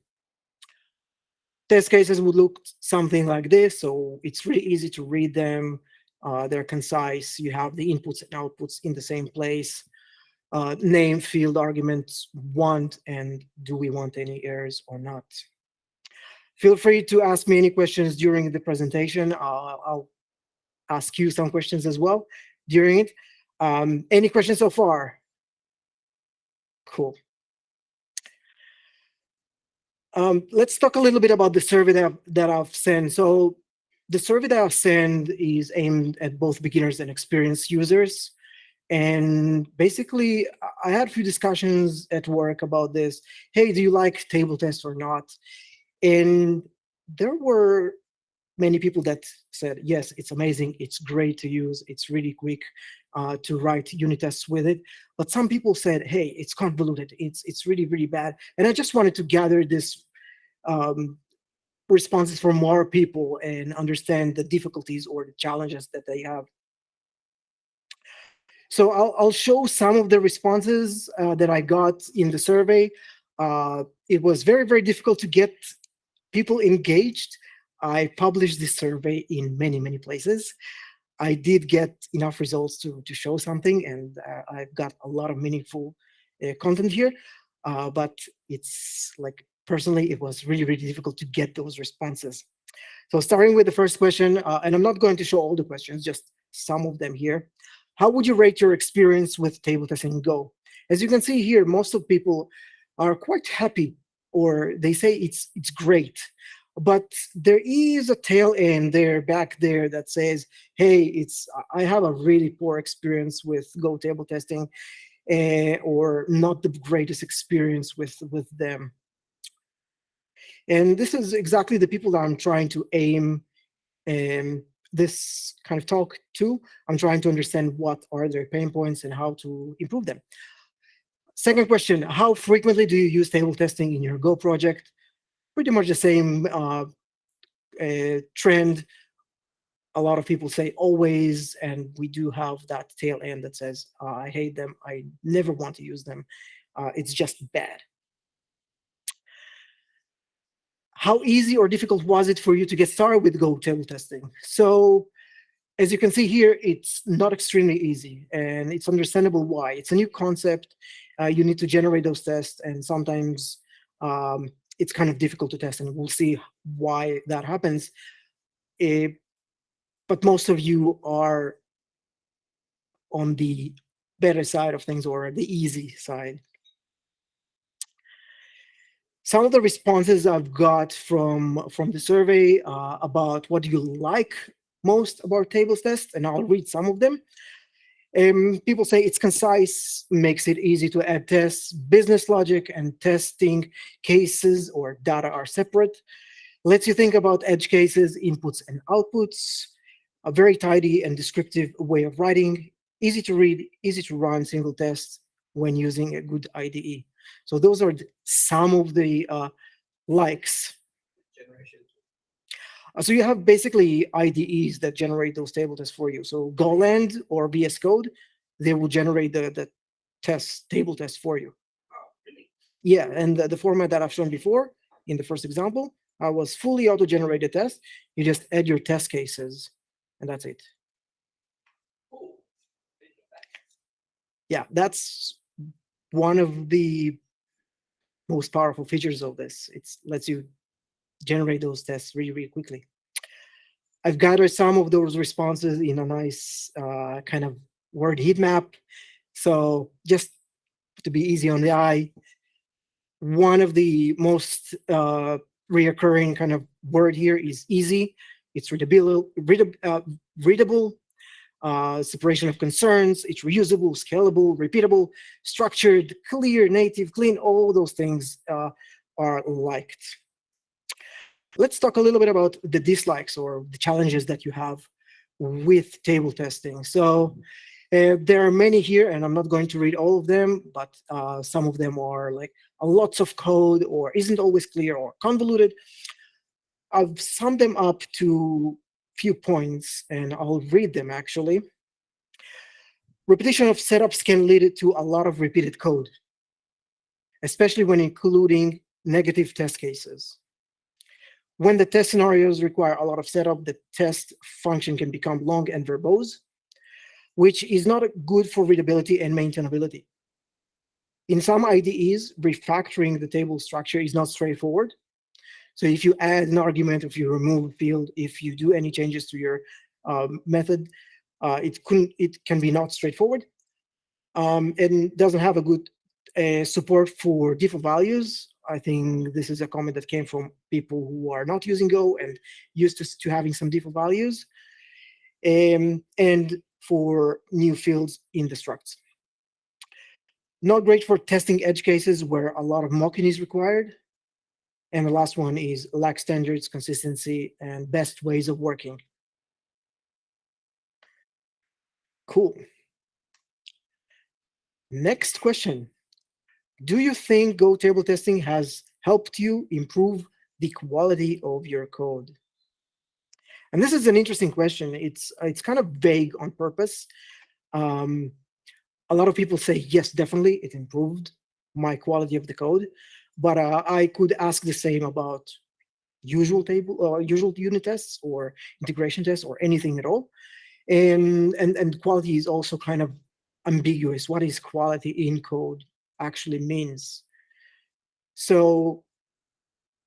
Speaker 6: Test cases would look something like this. So it's really easy to read them. They're concise. You have the inputs and outputs in the same place. Name, field, arguments, want, and do we want any errors or not. Feel free to ask me any questions during the presentation. I'll ask you some questions as well during it. Any questions so far? Cool. Let's talk a little bit about the survey that I've sent. So the survey that I've sent is aimed at both beginners and experienced users. And basically, I had a few discussions at work about this. Hey, do you like table tests or not? And there were many people that said, yes, it's amazing. It's great to use. It's really quick to write unit tests with it. But some people said, hey, it's convoluted. It's really, really bad. And I just wanted to gather this responses from more people and understand the difficulties or the challenges that they have. So I'll show some of the responses that I got in the survey. It was very, very difficult to get people engaged. I published this survey in many, many places. I did get enough results to show something, and I've got a lot of meaningful content here. But it's like, personally, it was really, really difficult to get those responses. So starting with the first question, and I'm not going to show all the questions, just some of them here. How would you rate your experience with table testing in Go? As you can see here, most of people are quite happy, or they say it's great. But there is a tail end there, back there, that says, hey, I have a really poor experience with Go table testing, or not the greatest experience with them. And this is exactly the people that I'm trying to aim this kind of talk to. I'm trying to understand what are their pain points and how to improve them. Second question, how frequently do you use table testing in your Go project? Pretty much the same trend. A lot of people say always, and we do have that tail end that says, I hate them, I never want to use them. It's just bad. How easy or difficult was it for you to get started with Go table testing? So as you can see here, it's not extremely easy, and it's understandable why. It's a new concept. You need to generate those tests, and sometimes it's kind of difficult to test, and we'll see why that happens. But most of you are on the better side of things, or the easy side. Some of the responses I've got from the survey about what do you like most about tables tests, and I'll read some of them. People say it's concise, makes it easy to add tests, business logic and testing cases or data are separate, lets you think about edge cases, inputs and outputs, a very tidy and descriptive way of writing, easy to read, easy to run single tests when using a good IDE. So those are some of the likes. So you have basically IDEs that generate those table tests for you. So Golang or VS Code, they will generate the table test for you. Yeah, and the format that I've shown before in the first example was fully auto-generated test. You just add your test cases, and that's it. Yeah, that's one of the most powerful features of this. It lets you generate those tests really, really quickly. I've gathered some of those responses in a nice kind of word heat map. So just to be easy on the eye, one of the most reoccurring kind of word here is easy. It's readable, separation of concerns, it's reusable, scalable, repeatable, structured, clear, native, clean, all those things are liked. Let's talk a little bit about the dislikes or the challenges that you have with table testing. So there are many here, and I'm not going to read all of them, but some of them are like lots of code or isn't always clear or convoluted. I've summed them up to few points, and I'll read them actually. Repetition of setups can lead to a lot of repeated code, especially when including negative test cases. When the test scenarios require a lot of setup, the test function can become long and verbose, which is not good for readability and maintainability. In some IDEs, refactoring the table structure is not straightforward. So if you add an argument, if you remove a field, if you do any changes to your method, it can be not straightforward, and doesn't have a good support for default values. I think this is a comment that came from people who are not using Go and used to having some default values, and for new fields in the structs. Not great for testing edge cases where a lot of mocking is required. And the last one is lack standards, consistency, and best ways of working. Cool. Next question. Do you think Go table testing has helped you improve the quality of your code? And this is an interesting question. It's kind of vague on purpose. A lot of people say, yes, definitely, it improved my quality of the code. But I could ask the same about usual unit tests or integration tests or anything at all. And quality is also kind of ambiguous. What is quality in code actually means? So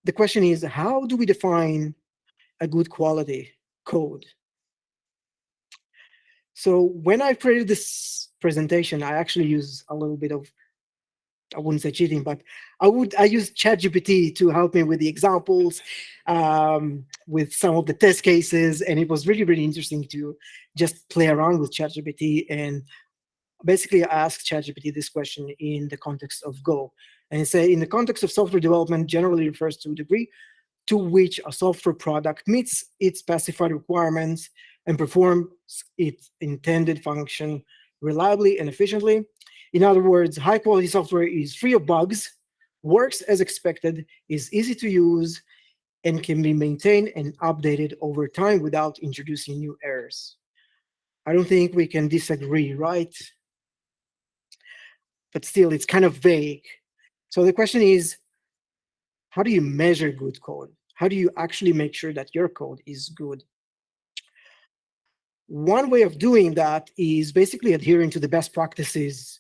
Speaker 6: the question is, how do we define a good quality code? So when I created this presentation, I actually use a little bit of, I wouldn't say cheating, but I use ChatGPT to help me with the examples, with some of the test cases, and it was really, really interesting to just play around with ChatGPT. And basically, I asked ChatGPT this question in the context of Go, and it said, in the context of software development, generally refers to a degree to which a software product meets its specified requirements and performs its intended function reliably and efficiently. In other words, high-quality software is free of bugs, works as expected, is easy to use, and can be maintained and updated over time without introducing new errors. I don't think we can disagree, right? But still, it's kind of vague. So the question is, how do you measure good code? How do you actually make sure that your code is good? One way of doing that is basically adhering to the best practices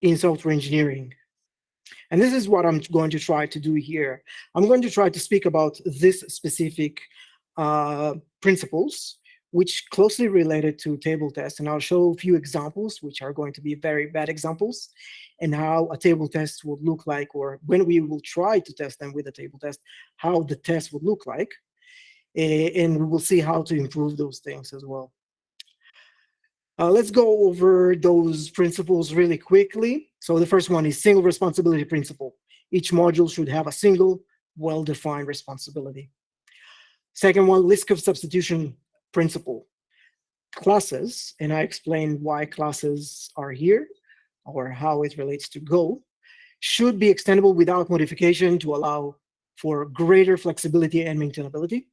Speaker 6: in software engineering. And this is what I'm going to try to do here. I'm going to try to speak about this specific principles, which closely related to table tests. And I'll show a few examples, which are going to be very bad examples, and how a table test would look like, or when we will try to test them with a table test, how the test would look like. And we will see how to improve those things as well. Let's go over those principles really quickly. So the first one is single responsibility principle. Each module should have a single, well-defined responsibility. Second one, list of substitution principle. Classes, and I explained why classes are here, or how it relates to Go, should be extendable without modification to allow for greater flexibility and maintainability.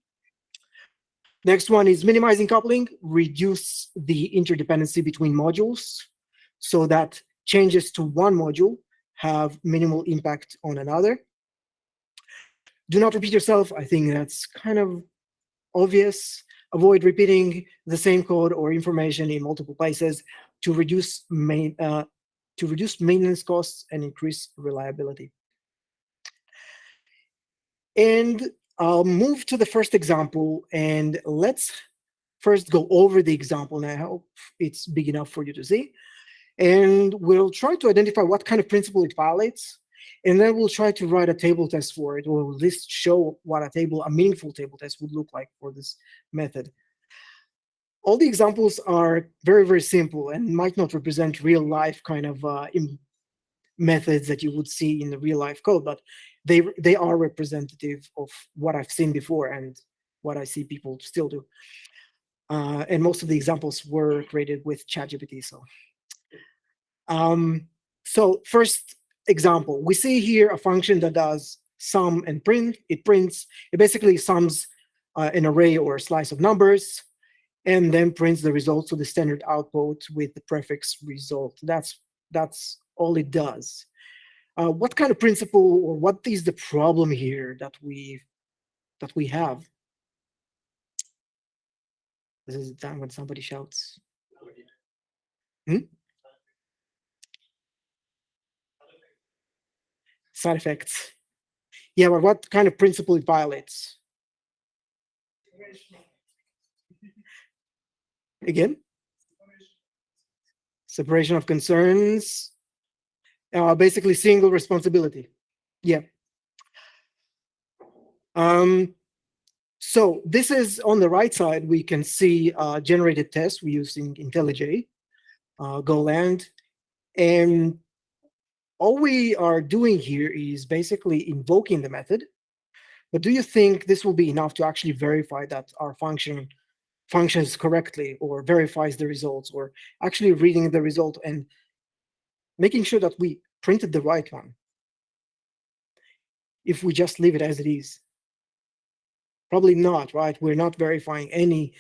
Speaker 6: Next one is minimizing coupling, reduce the interdependency between modules so that changes to one module have minimal impact on another. Do not repeat yourself. I think that's kind of obvious. Avoid repeating the same code or information in multiple places to reduce maintenance costs and increase reliability. And I'll move to the first example, and let's first go over the example, and I hope it's big enough for you to see. And we'll try to identify what kind of principle it violates, and then we'll try to write a table test for it, or at least show what a meaningful table test would look like for this method. All the examples are very, very simple and might not represent real life kind of methods that you would see in the real life code, but they are representative of what I've seen before and what I see people still do. And most of the examples were created with ChatGPT. So first example, we see here a function that does sum and print. It basically sums an array or a slice of numbers, and then prints the results to the standard output with the prefix result. That's all it does. What kind of principle, or what is the problem here that we have? This is the time when somebody shouts. Side effects. Yeah, but what kind of principle it violates? Again? Separation of concerns. Basically single responsibility. Yeah. So this is on the right side, we can see generated tests we using IntelliJ, Golang, and all we are doing here is basically invoking the method. But do you think this will be enough to actually verify that our function functions correctly or verifies the results, or actually reading the result and making sure that we printed the right one if we just leave it as it is? Probably not, right? We're not verifying any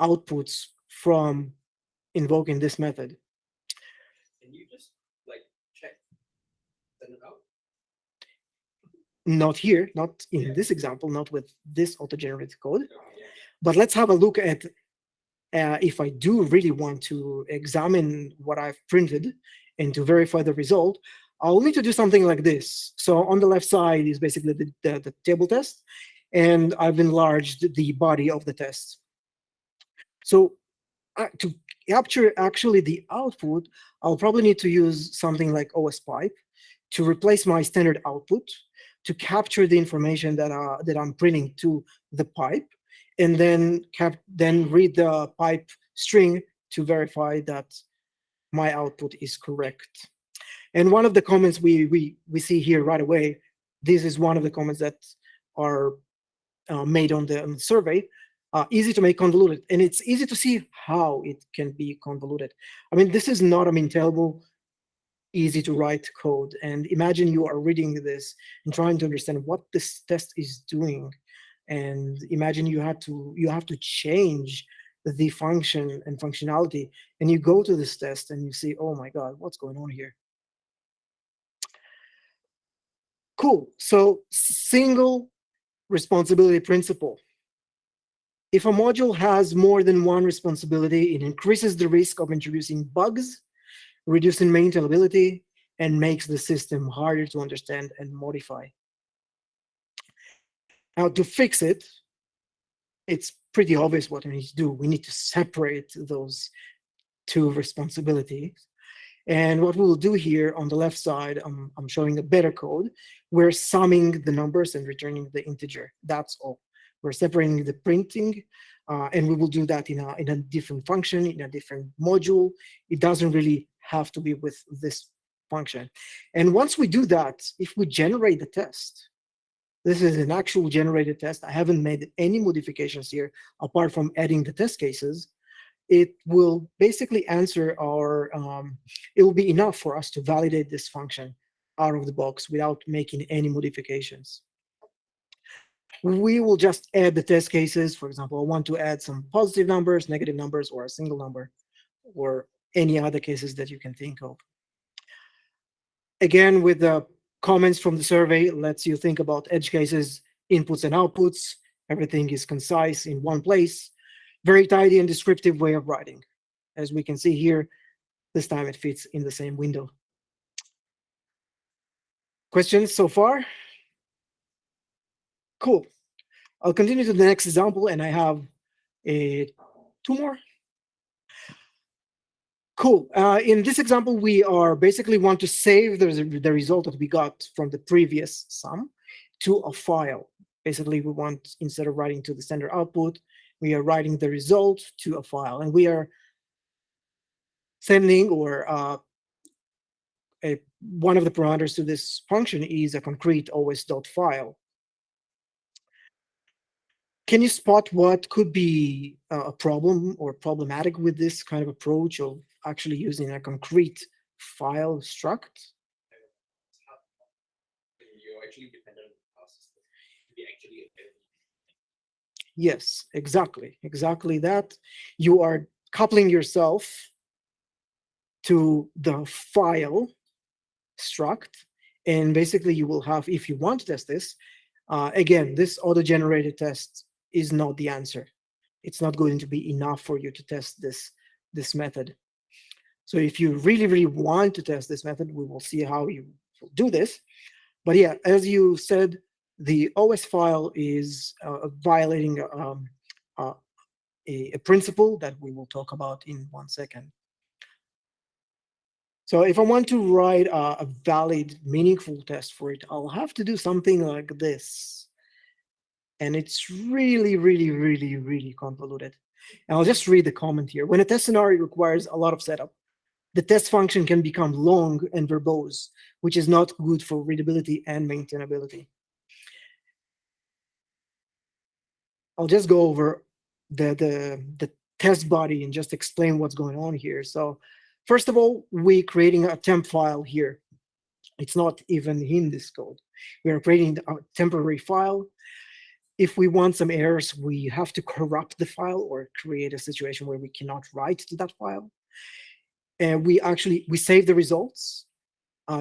Speaker 6: outputs from invoking this method.
Speaker 2: Can you just like check, send it out?
Speaker 6: Not here, not in this example, not with this auto-generated code. But let's have a look at if I do really want to examine what I've printed and to verify the result, I'll need to do something like this. So on the left side is basically the table test, and I've enlarged the body of the test. So to capture actually the output, I'll probably need to use something like OS pipe to replace my standard output, to capture the information that I'm printing to the pipe, and then read the pipe string to verify that my output is correct. And one of the comments we see here right away, this is one of the comments that are made on the survey. Easy to make convoluted, and it's easy to see how it can be convoluted. I mean, this is not a maintainable, easy to write code. And imagine you are reading this and trying to understand what this test is doing. And imagine you have to change the function and functionality, and you go to this test and you see, oh my God, what's going on here? Cool. So single responsibility principle. If a module has more than one responsibility, it increases the risk of introducing bugs, reducing maintainability, and makes the system harder to understand and modify. Now, to fix it, it's pretty obvious what we need to do. We need to separate those two responsibilities. And what we'll do here on the left side, I'm showing a better code. We're summing the numbers and returning the integer. That's all. We're separating the printing, and we will do that in a different function, in a different module. It doesn't really have to be with this function. And once we do that, if we generate the test, this is an actual generated test. I haven't made any modifications here apart from adding the test cases. It will basically answer our, it will be enough for us to validate this function out of the box without making any modifications. We will just add the test cases. For example, I want to add some positive numbers, negative numbers, or a single number, or any other cases that you can think of. Again, with the comments from the survey, lets you think about edge cases, inputs and outputs. Everything is concise in one place. Very tidy and descriptive way of writing. As we can see here, this time it fits in the same window. Questions so far? Cool. I'll continue to the next example, and I have two more. Cool. In this example, we are basically want to save the result that we got from the previous sum to a file. Basically, we want, instead of writing to the standard output, we are writing the result to a file, and we are sending, or one of the parameters to this function is a concrete os.file. Can you spot what could be a problem or problematic with this kind of approach of actually using a concrete file struct?
Speaker 2: You're actually dependent on the system to be actually available.
Speaker 6: Yes, exactly that. You are coupling yourself to the file struct, and basically you will have, if you want to test this, again, this auto-generated test is not the answer. It's not going to be enough for you to test this method. So if you really want to test this method, we will see how you do this. But yeah, as you said, the OS file is violating a principle that we will talk about in 1 second. So if I want to write a valid, meaningful test for it, I'll have to do something like this. And it's really, really, really, really convoluted. And I'll just read the comment here. When a test scenario requires a lot of setup, the test function can become long and verbose, which is not good for readability and maintainability. I'll just go over the test body and just explain what's going on here. So first of all, we're creating a temp file here. It's not even in this code. We are creating a temporary file. If we want some errors, we have to corrupt the file or create a situation where we cannot write to that file. And we save the results,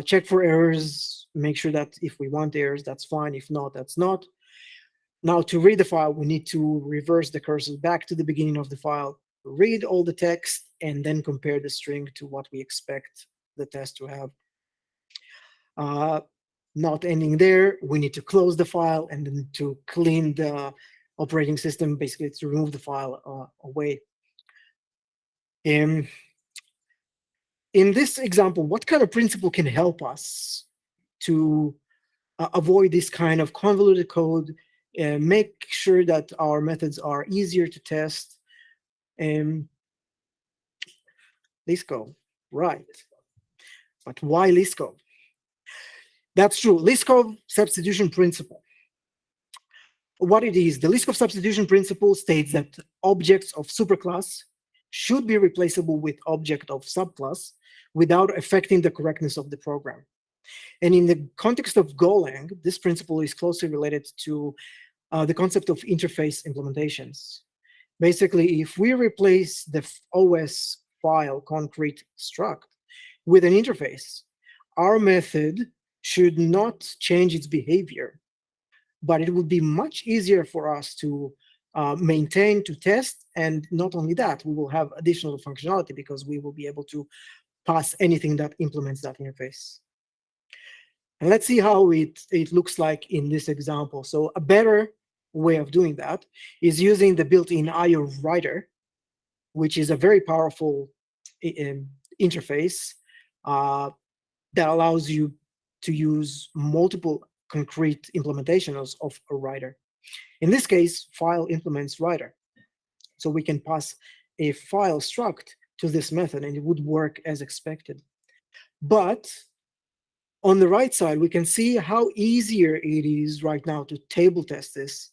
Speaker 6: check for errors, make sure that if we want errors, that's fine. If not, that's not. Now, to read the file, we need to reverse the cursor back to the beginning of the file, read all the text, and then compare the string to what we expect the test to have. Not ending there, we need to close the file and then to clean the operating system, basically to remove the file away. In this example, what kind of principle can help us to avoid this kind of convoluted code and make sure that our methods are easier to test? Liskov, right. But why Liskov? That's true. Liskov substitution principle. What it is, the Liskov substitution principle states that objects of superclass should be replaceable with object of subclass without affecting the correctness of the program. And in the context of Golang, this principle is closely related to the concept of interface implementations. Basically, if we replace the OS file concrete struct with an interface, our method should not change its behavior, but it would be much easier for us to maintain, to test, and not only that, we will have additional functionality because we will be able to pass anything that implements that interface. And let's see how it looks like in this example. So a better way of doing that is using the built-in IO writer, which is a very powerful interface that allows you to use multiple concrete implementations of a writer. In this case, file implements writer. So we can pass a file struct to this method and it would work as expected. But on the right side, we can see how easier it is right now to table test this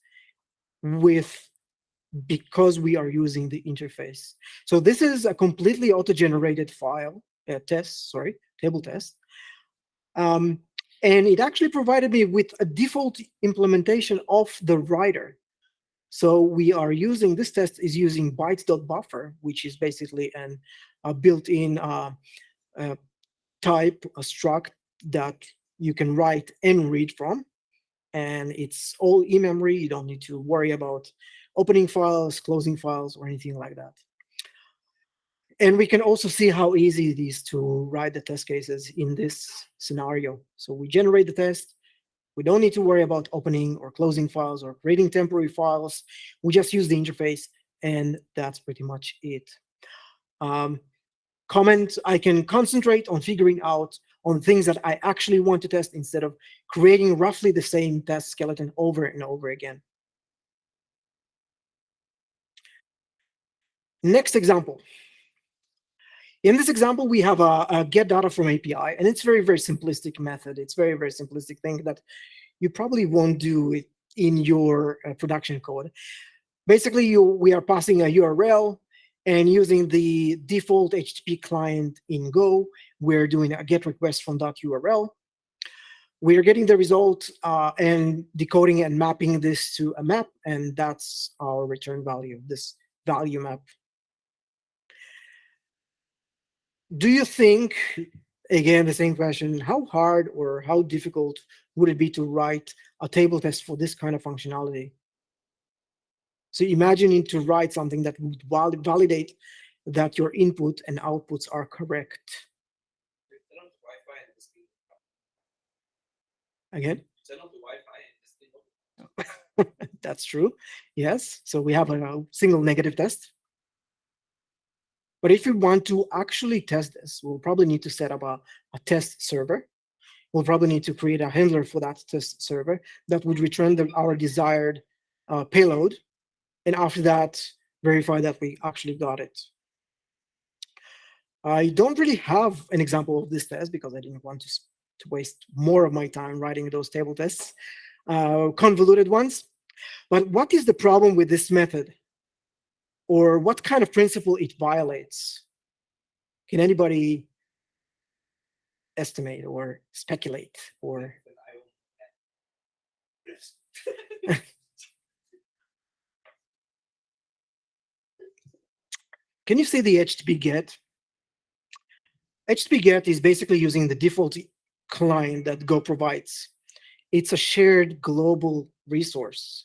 Speaker 6: because we are using the interface. So this is a completely auto-generated file, table test. And it actually provided me with a default implementation of the writer. So we are using, this test is using bytes.buffer, which is basically a built-in type, a struct that you can write and read from. And it's all in-memory. You don't need to worry about opening files, closing files, or anything like that. And we can also see how easy it is to write the test cases in this scenario. So we generate the test. We don't need to worry about opening or closing files or creating temporary files. We just use the interface, and that's pretty much it. Comment, I can concentrate on figuring out on things that I actually want to test instead of creating roughly the same test skeleton over and over again. Next example. In this example, we have a get data from API, and it's very, very simplistic method. It's very, very simplistic thing that you probably won't do it in your production code. Basically, we are passing a URL, and using the default HTTP client in Go, we're doing a GET request from that URL. We are getting the result and decoding and mapping this to a map, and that's our return value, this value map. Do you think, again, the same question, how hard or how difficult would it be to write a table test for this kind of functionality? So imagining to write something that would validate that your input and outputs are correct. Again?
Speaker 2: Turn off the Wi-Fi and this thing.
Speaker 6: That's true. Yes. So we have a single negative test. But if we want to actually test this, we'll probably need to set up a test server. We'll probably need to create a handler for that test server that would return our desired payload. And after that, verify that we actually got it. I don't really have an example of this test because I didn't want to waste more of my time writing those table tests, convoluted ones. But what is the problem with this method? Or what kind of principle it violates? Can anybody estimate or speculate or can you see the HTTP GET? HTTP GET is basically using the default client that Go provides. It's a shared global resource.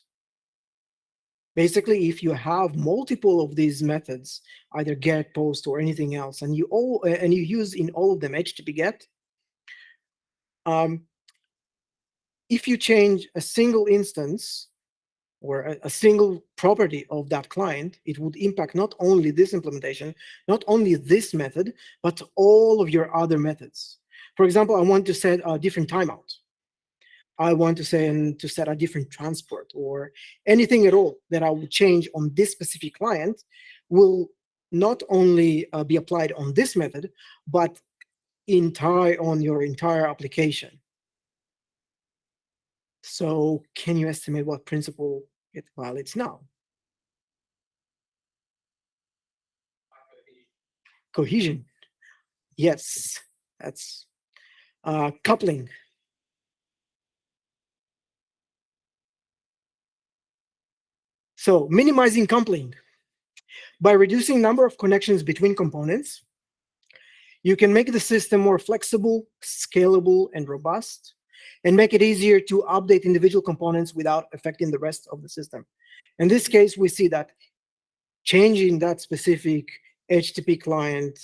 Speaker 6: Basically, if you have multiple of these methods, either get, post, or anything else, and you use in all of them HTTP GET, if you change a single instance or a single property of that client, it would impact not only this implementation, not only this method, but all of your other methods. For example, I want to set a different timeout. I want to set a different transport or anything at all that I would change on this specific client will not only be applied on this method, but on your entire application. So can you estimate what principle it violates now? Cohesion. Yes, that's coupling. So minimizing coupling. By reducing number of connections between components, you can make the system more flexible, scalable, and robust, and make it easier to update individual components without affecting the rest of the system. In this case, we see that changing that specific HTTP client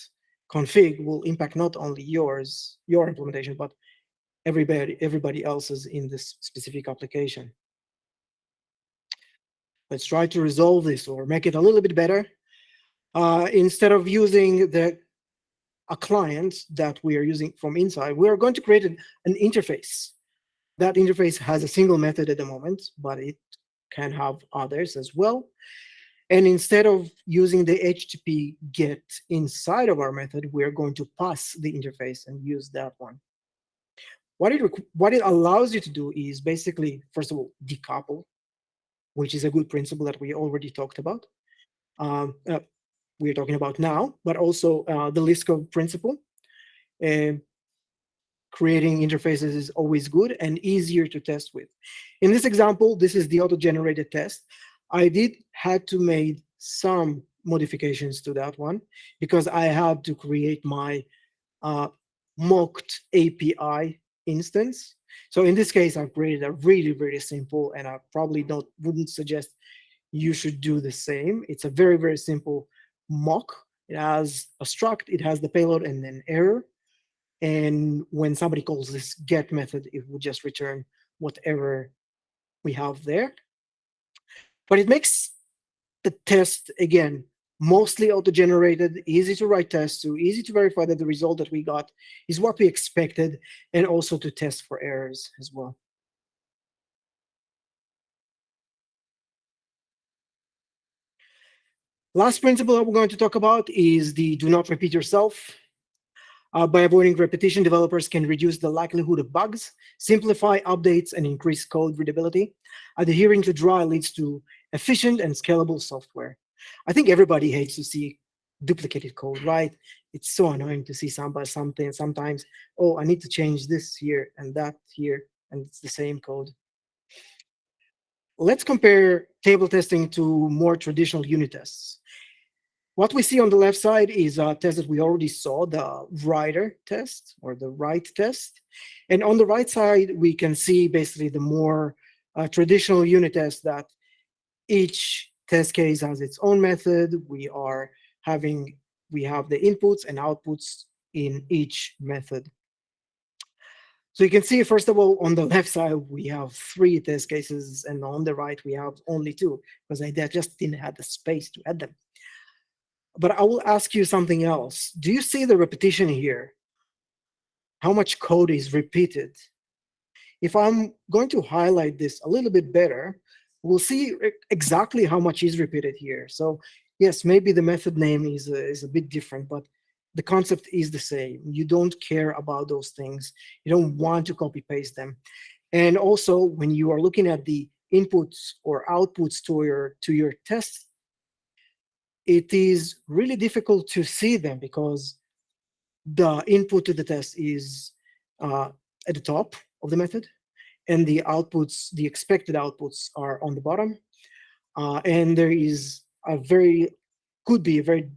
Speaker 6: config will impact not only your implementation, but everybody else's in this specific application. Let's try to resolve this or make it a little bit better. Instead of using a client that we are using from inside, we are going to create an interface. That interface has a single method at the moment, but it can have others as well. And instead of using the HTTP GET inside of our method, we're going to pass the interface and use that one. What it allows you to do is basically, first of all, decouple, which is a good principle that we already talked about. We're talking about now, but also the Liskov principle. Creating interfaces is always good and easier to test with. In this example, this is the auto-generated test. I had to make some modifications to that one because I had to create my mocked API instance. So in this case, I've created a really, really simple, and I probably wouldn't suggest you should do the same. It's a very, very simple mock. It has a struct, it has the payload and an error. And when somebody calls this get method, it will just return whatever we have there. But it makes the test, again, mostly auto-generated, easy to write tests to, easy to verify that the result that we got is what we expected, and also to test for errors as well. Last principle that we're going to talk about is the do not repeat yourself. By avoiding repetition, developers can reduce the likelihood of bugs, simplify updates, and increase code readability. Adhering to dry leads to efficient and scalable software. I think everybody hates to see duplicated code, right? It's so annoying to see something sometimes, oh, I need to change this here and that here, and it's the same code. Let's compare table testing to more traditional unit tests. What we see on the left side is a test that we already saw, the writer test or the write test. And on the right side, we can see basically the more traditional unit test that each test case has its own method. We have the inputs and outputs in each method. So you can see, first of all, on the left side, we have 3 test cases, and on the right, we have only 2, because I just didn't have the space to add them. But I will ask you something else. Do you see the repetition here? How much code is repeated? If I'm going to highlight this a little bit better, we'll see exactly how much is repeated here. So yes, maybe the method name is a bit different, but the concept is the same. You don't care about those things. You don't want to copy paste them. And also, when you are looking at the inputs or outputs to your test, it is really difficult to see them because the input to the test is at the top of the method, and the outputs, the expected outputs, are on the bottom. And there is could be a very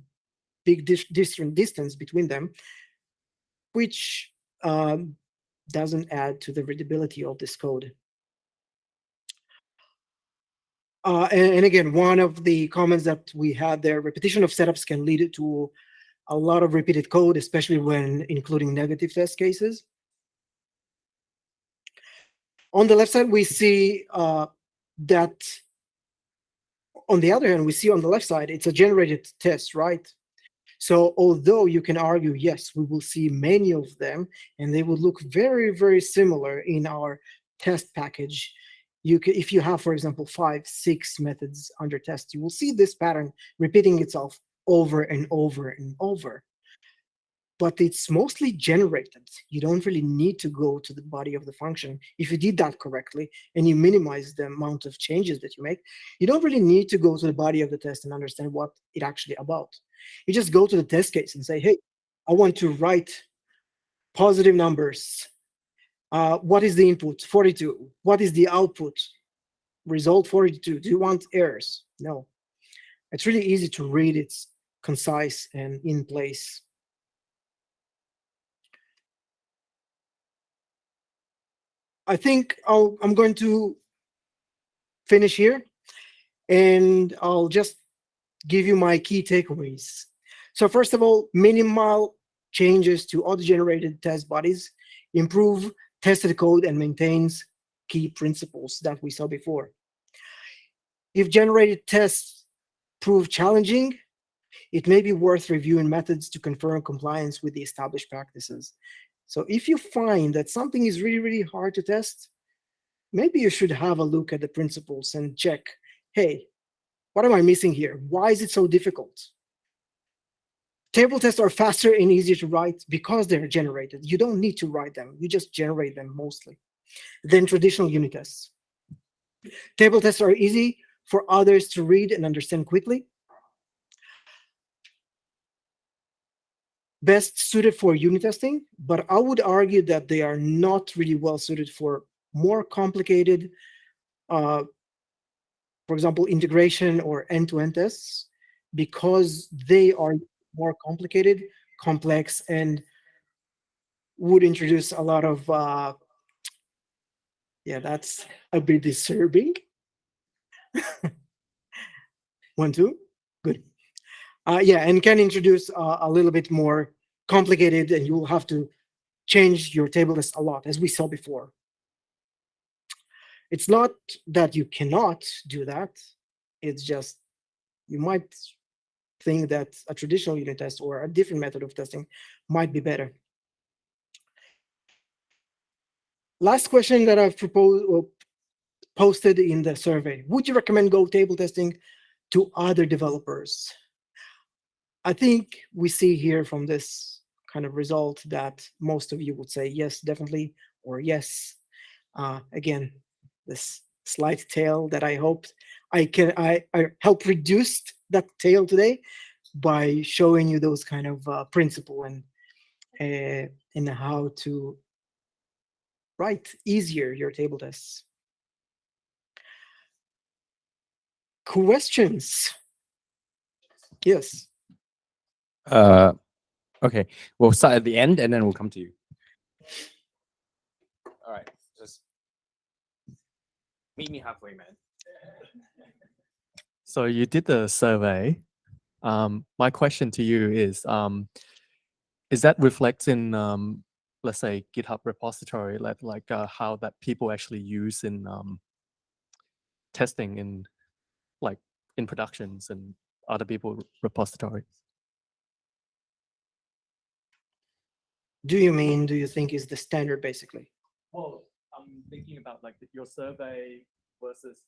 Speaker 6: big distance between them, which doesn't add to the readability of this code. And again, one of the comments that we had there, repetition of setups can lead to a lot of repeated code, especially when including negative test cases. On the left side, we see that, on the other hand, we see on the left side, it's a generated test, right? So although you can argue, yes, we will see many of them, and they would look very, very similar in our test package. If you have, for example, 5, 6 methods under test, you will see this pattern repeating itself over and over and over. But it's mostly generated. You don't really need to go to the body of the function. If you did that correctly and you minimize the amount of changes that you make, you don't really need to go to the body of the test and understand what it actually about. You just go to the test case and say, hey, I want to write positive numbers. What is the input? 42. What is the output? Result 42. Do you want errors? No. It's really easy to read. It's concise and in place. I think I'm going to finish here, and I'll just give you my key takeaways. So first of all, minimal changes to auto-generated test bodies improve tested code and maintains key principles that we saw before. If generated tests prove challenging, it may be worth reviewing methods to confirm compliance with the established practices. So if you find that something is really, really hard to test, maybe you should have a look at the principles and check, hey, what am I missing here? Why is it so difficult? Table tests are faster and easier to write because they're generated. You don't need to write them. You just generate them mostly than traditional unit tests. Table tests are easy for others to read and understand quickly. Best suited for unit testing, but I would argue that they are not really well suited for more complicated, for example, integration or end-to-end tests, because they are more complicated, complex, and would introduce a lot of, yeah, that's a bit disturbing. 1, 2, good. Yeah, and can introduce a little bit more complicated, and you will have to change your table list a lot, as we saw before. It's not that you cannot do that. It's just you might think that a traditional unit test or a different method of testing might be better. Last question that I've posted in the survey: would you recommend Go table testing to other developers? I think we see here from this kind of result that most of you would say yes, definitely, or yes. Again, this slight tail that I hoped I helped reduce that tail today by showing you those kind of principle and how to write easier your table tests. Questions? Yes.
Speaker 5: Okay, we'll start at the end and then we'll come to you. All right, just meet me halfway, man.
Speaker 7: So you did the survey. My question to you is that reflects in let's say, GitHub repository, like how that people actually use in testing in like in productions and other people repositories.
Speaker 6: Do you think is the standard basically?
Speaker 7: Well, I'm thinking about like your survey versus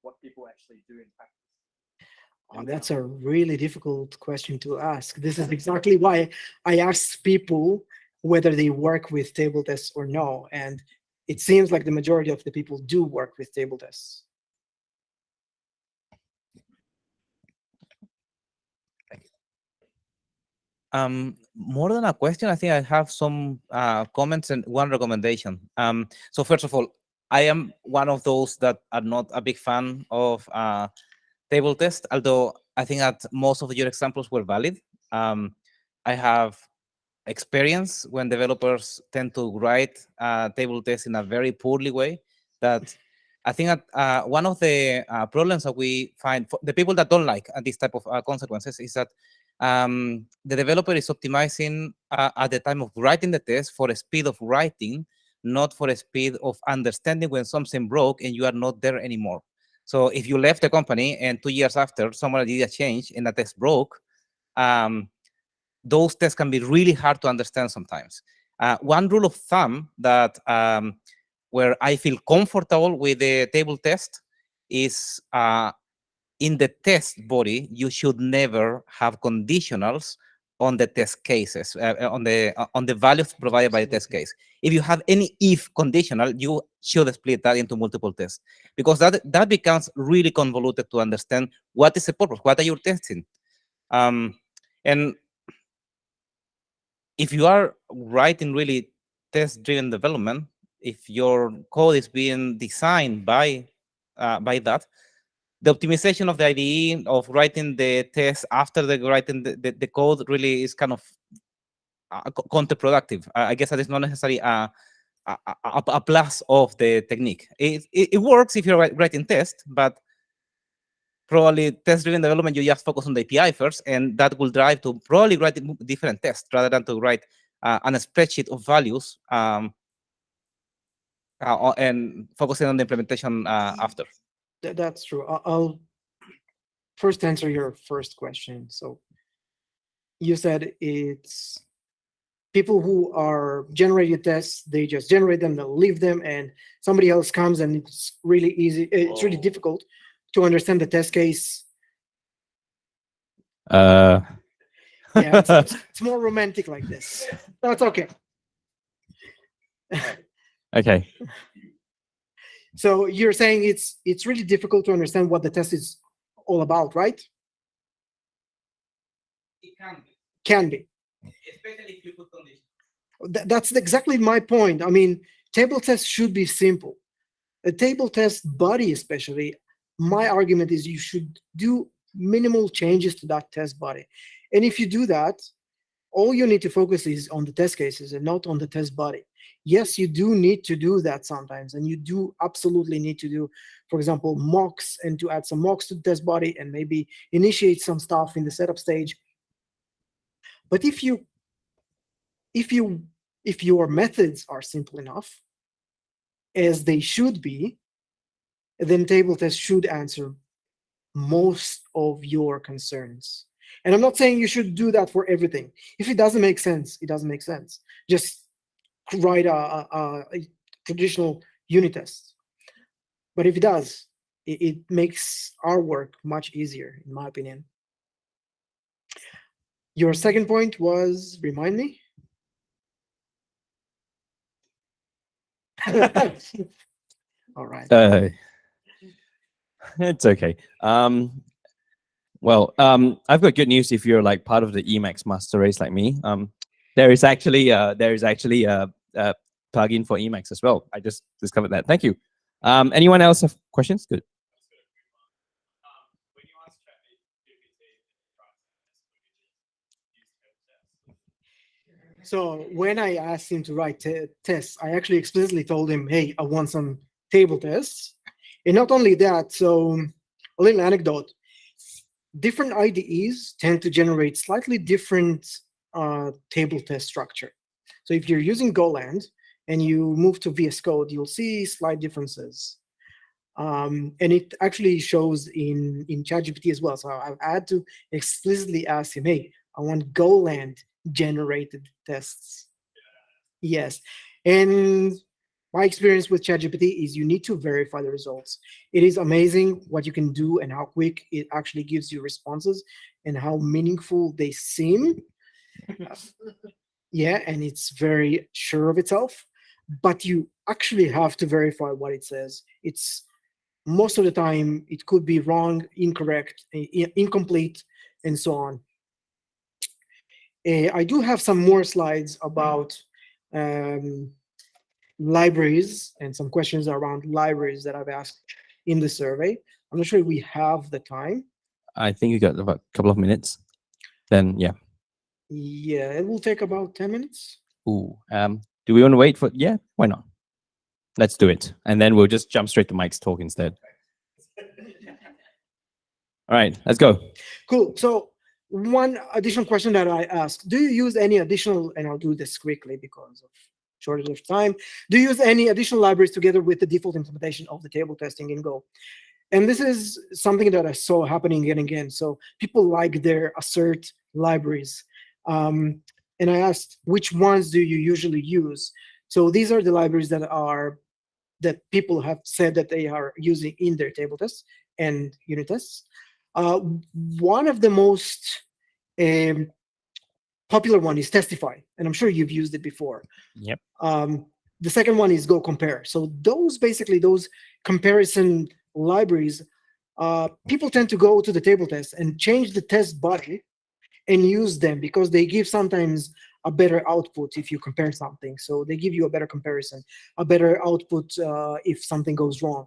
Speaker 7: what people actually do in practice.
Speaker 6: Oh, that's a really difficult question to ask. This is exactly why I asked people whether they work with table tests or no. And it seems like the majority of the people do work with table tests.
Speaker 8: More than a question, I think I have some comments and one recommendation. So first of all, I am one of those that are not a big fan of table test, although I think that most of your examples were valid. I have experience when developers tend to write table tests in a very poorly way. That I think that one of the problems that we find for the people that don't like this type of consequences is that the developer is optimizing at the time of writing the test for a speed of writing, not for a speed of understanding when something broke and you are not there anymore. So if you left the company and 2 years after someone did a change and the test broke, those tests can be really hard to understand sometimes. One rule of thumb that where I feel comfortable with the table test is in the test body, you should never have conditionals on the test cases, on the values provided by the test case. If you have any if conditional, you should split that into multiple tests, because that becomes really convoluted to understand what is the purpose, what are you testing. And if you are writing really test-driven development, if your code is being designed by that, the optimization of the IDE of writing the test after writing the code really is kind of counterproductive. I guess that is not necessarily a plus of the technique. It works if you're writing tests, but probably test-driven development, you just focus on the API first, and that will drive to probably write different tests rather than to write on a spreadsheet of values and focusing on the implementation after.
Speaker 6: That's true. I'll first answer your first question. So you said it's people who are generating tests, they just generate them, they'll leave them, and somebody else comes and it's really easy. It's really difficult to understand the test case. Yeah, it's more romantic like this. No, it's okay.
Speaker 5: Okay.
Speaker 6: So you're saying it's really difficult to understand what the test is all about, right?
Speaker 8: It can be.
Speaker 6: Can be.
Speaker 8: Especially if you put conditions.
Speaker 6: That's exactly my point. I mean, table tests should be simple. A table test body, especially, my argument is you should do minimal changes to that test body. And if you do that, all you need to focus is on the test cases and not on the test body. Yes, you do need to do that sometimes, and you do absolutely need to do, for example, mocks, and to add some mocks to the test body and maybe initiate some stuff in the setup stage. But if your methods are simple enough, as they should be, then table tests should answer most of your concerns. And I'm not saying you should do that for everything. If it doesn't make sense, it doesn't make sense. Just write a traditional unit test. But if it does, it makes our work much easier, in my opinion. Your second point was, remind me? All right.
Speaker 5: It's okay. Well, I've got good news if you're like part of the Emacs master race like me. There is actually a plugin for Emacs as well. I just discovered that. Thank you. Anyone else have questions? Good.
Speaker 6: So when I asked him to write tests, I actually explicitly told him, hey, I want some table tests. And not only that, so a little anecdote. Different IDEs tend to generate slightly different table test structure. So So if you're using Golang and you move to VS Code, you'll see slight differences. And it actually shows in ChatGPT as well. So I've had to explicitly ask him, hey, I want Golang generated tests. Yes. And my experience with ChatGPT is you need to verify the results. It is amazing what you can do and how quick it actually gives you responses and how meaningful they seem. Yeah, and it's very sure of itself, but you actually have to verify what it says. It's most of the time it could be wrong, incorrect, incomplete, and so on. I do have some more slides about libraries and some questions around libraries that I've asked in the survey. I'm not sure if we have the time.
Speaker 5: I think you got about a couple of minutes. Then yeah.
Speaker 6: Yeah, it will take about 10 minutes.
Speaker 5: Ooh. Do we want to wait for? Yeah. Why not? Let's do it, and then we'll just jump straight to Mike's talk instead. All right, let's go.
Speaker 6: Cool. So one additional question that I asked, do you use any additional, and I'll do this quickly because of shortage of time, do you use any additional libraries together with the default implementation of the table testing in Go? And this is something that I saw happening again and again. So people like their assert libraries. And I asked, which ones do you usually use? So these are the libraries that people have said that they are using in their table tests and unit tests. One of the most popular one is Testify, and I'm sure you've used it before.
Speaker 3: Yep.
Speaker 6: The second one is Go Compare. So those comparison libraries, people tend to go to the table test and change the test body and use them because they give sometimes a better output if you compare something. So they give you a better comparison, a better output if something goes wrong.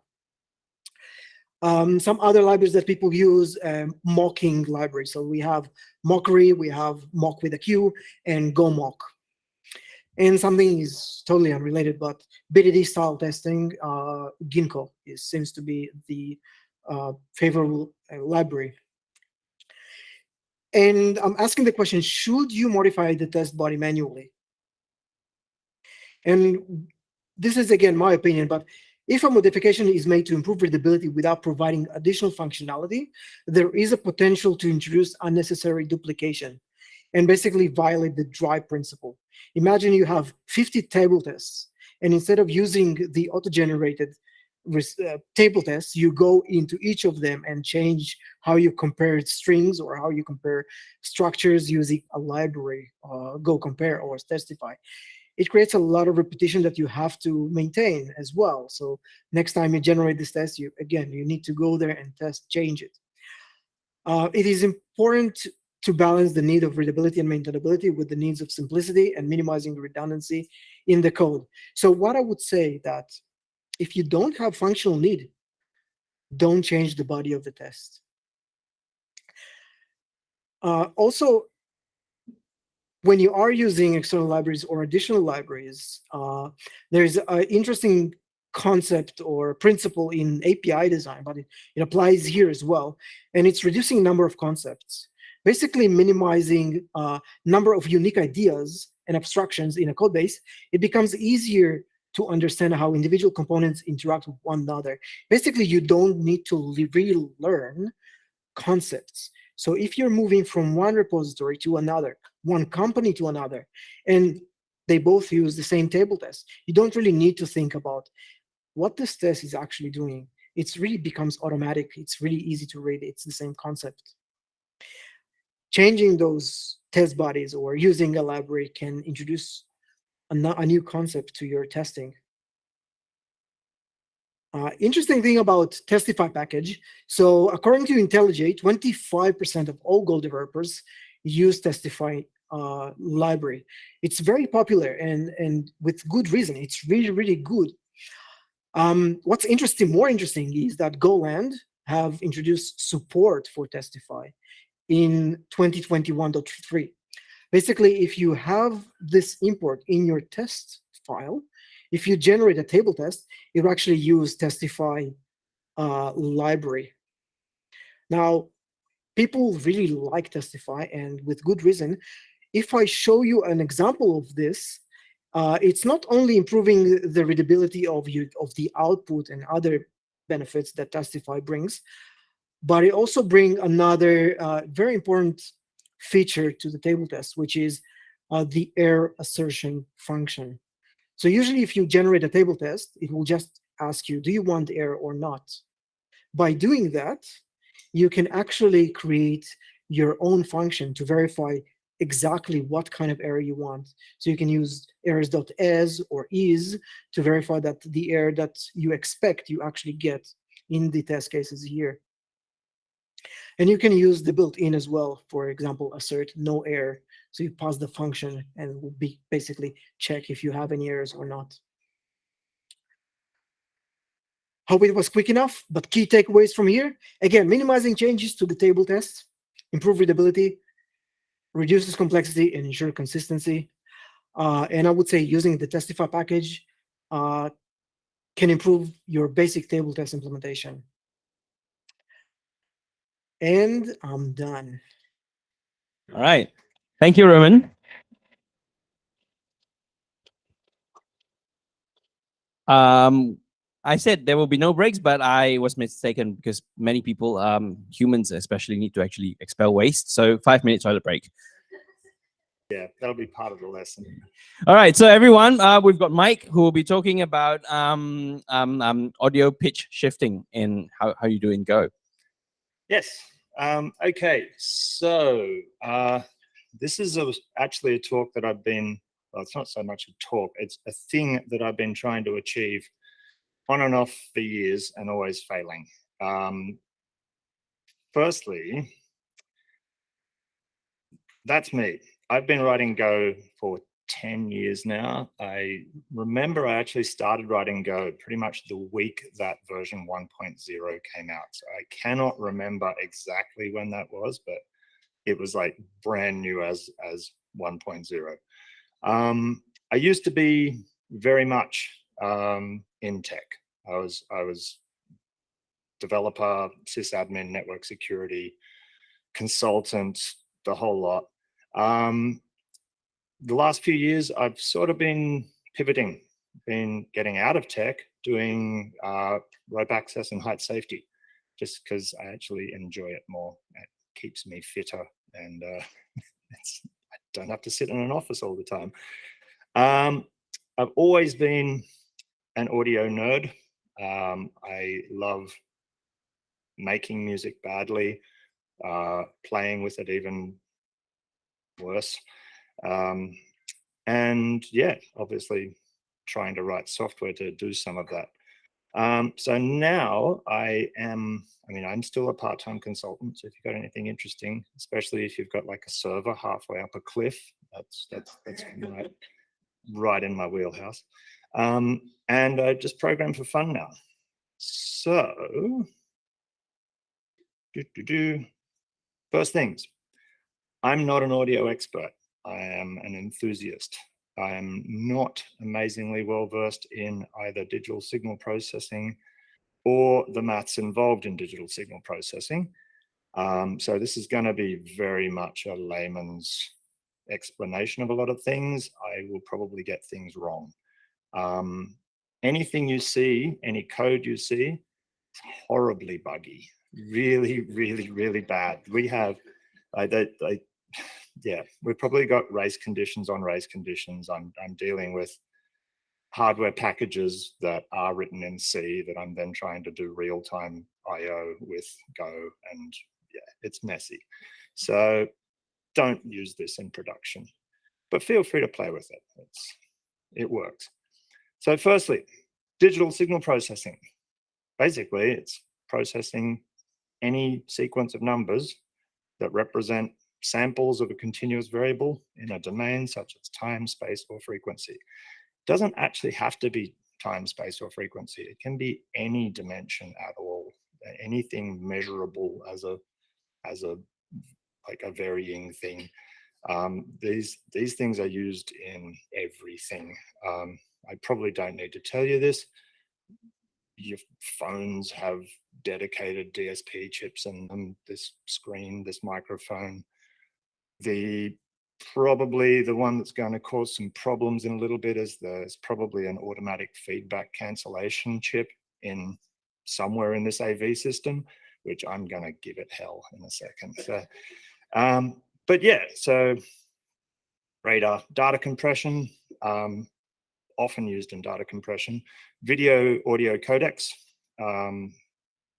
Speaker 6: Some other libraries that people use, mocking libraries. So we have Mockery, we have Mock with a Q, and Go Mock. And something is totally unrelated, but BDD style testing, Ginkgo seems to be the favorable library. And I'm asking the question, should you modify the test body manually? And this is, again, my opinion, but if a modification is made to improve readability without providing additional functionality, there is a potential to introduce unnecessary duplication and basically violate the dry principle. Imagine you have 50 table tests, and instead of using the auto-generated table tests, you go into each of them and change how you compare strings or how you compare structures using a library, Go Compare or Testify. It creates a lot of repetition that you have to maintain as well. So next time you generate this test, you need to go there and change it. It is important to balance the need of readability and maintainability with the needs of simplicity and minimizing redundancy in the code. So what I would say that if you don't have functional need, don't change the body of the test. Also, when you are using external libraries or additional libraries, there's an interesting concept or principle in API design, but it applies here as well. And it's reducing number of concepts, basically minimizing number of unique ideas and abstractions in a code base. It becomes easier to understand how individual components interact with one another. Basically, you don't need to relearn concepts. So if you're moving from one repository to another, one company to another, and they both use the same table test, you don't really need to think about what this test is actually doing. It really becomes automatic. It's really easy to read. It's the same concept. Changing those test bodies or using a library can introduce a new concept to your testing. Interesting thing about Testify package. So according to IntelliJ, 25% of all Go developers use Testify library. It's very popular and with good reason. It's really, really good. What's more interesting is that Golang have introduced support for Testify in 2021.3. Basically, if you have this import in your test file, if you generate a table test, you actually use Testify library. Now, people really like Testify, and with good reason. If I show you an example of this, It's not only improving the readability of the output and other benefits that Testify brings, but it also brings another very important feature to the table test, which is the error assertion function. So usually if you generate a table test, it will just ask you, do you want error or not? By doing that, you can actually create your own function to verify exactly what kind of error you want. So you can use errors.as or is to verify that the error that you expect you actually get in the test cases here. And you can use the built-in as well. For example, assert no error. So you pass the function and it will be basically check if you have any errors or not. Hope it was quick enough, but key takeaways from here. Again, minimizing changes to the table test, improve readability, reduces complexity, and ensure consistency. And I would say using the Testify package can improve your basic table test implementation. And I'm done.
Speaker 5: All right. Thank you, Roman. I said there will be no breaks, but I was mistaken because many people, humans especially, need to actually expel waste. So 5 minutes toilet break.
Speaker 9: Yeah, that'll be part of the lesson.
Speaker 5: All right, so everyone, we've got Mike who will be talking about audio pitch shifting in how you do in Go.
Speaker 9: Yes. Okay. So this is actually a talk that I've been, well, it's not so much a talk, it's a thing that I've been trying to achieve on and off for years and always failing. Firstly, that's me. I've been writing Go for 10 years now. I remember I actually started writing Go pretty much the week that version 1.0 came out. So I cannot remember exactly when that was, but it was like brand new as 1.0. I used to be very much in tech. I was developer, sysadmin, network security, consultant, the whole lot. The last few years, I've sort of been pivoting, been getting out of tech, doing rope access and height safety, just because I actually enjoy it more. It keeps me fitter, and I don't have to sit in an office all the time. I've always been an audio nerd. I love making music badly, playing with it even worse. And yeah, obviously trying to write software to do some of that. So now I'm still a part-time consultant. So if you've got anything interesting, especially if you've got like a server halfway up a cliff, that's right in my wheelhouse. And I just program for fun now. So, first things, I'm not an audio expert. I am an enthusiast. I am not amazingly well versed in either digital signal processing or the maths involved in digital signal processing. So this is going to be very much a layman's explanation of a lot of things. I will probably get things wrong. Anything you see, any code you see, it's horribly buggy, really, really, really bad. We have, yeah, we've probably got race conditions on race conditions. I'm dealing with hardware packages that are written in C that I'm then trying to do real-time IO with Go, and yeah, it's messy. So don't use this in production, but feel free to play with it. It works. So firstly, digital signal processing. Basically, it's processing any sequence of numbers that represent samples of a continuous variable in a domain such as time, space, or frequency. It doesn't actually have to be time, space, or frequency. It can be any dimension at all, anything measurable as a varying thing. These things are used in everything. I probably don't need to tell you this. Your phones have dedicated DSP chips in them, this screen, this microphone. The Probably the one that's going to cause some problems in a little bit is there's probably an automatic feedback cancellation chip in somewhere in this AV system, which I'm going to give it hell in a second. So, but yeah, so radar, data compression, often used in data compression, video audio codecs,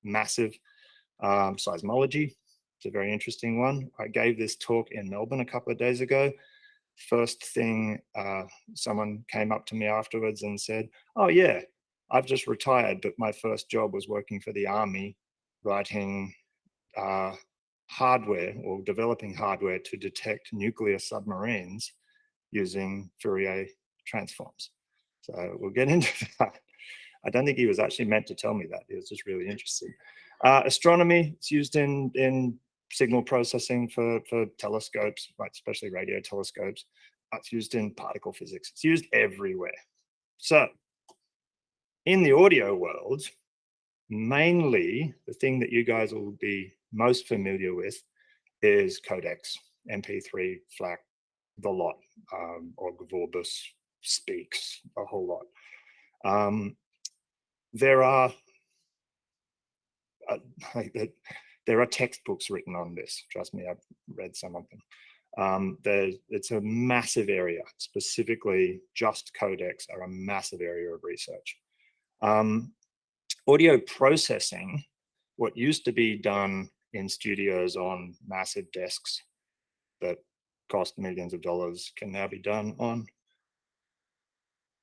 Speaker 9: massive seismology. It's a very interesting one. I gave this talk in Melbourne a couple of days ago. First thing, someone came up to me afterwards and said, oh yeah, I've just retired, but my first job was working for the army, writing hardware or developing hardware to detect nuclear submarines using Fourier transforms. So we'll get into that. I don't think he was actually meant to tell me that. It was just really interesting. Astronomy, it's used in signal processing for telescopes, right, especially radio telescopes. It's used in particle physics. It's used everywhere. So in the audio world, mainly the thing that you guys will be most familiar with is codecs, MP3, FLAC, the lot, or Vorbis, Speaks, a whole lot. There are textbooks written on this. Trust me, I've read some of them. It's a massive area. Specifically, just codecs are a massive area of research. Audio processing, what used to be done in studios on massive desks that cost millions of dollars, can now be done on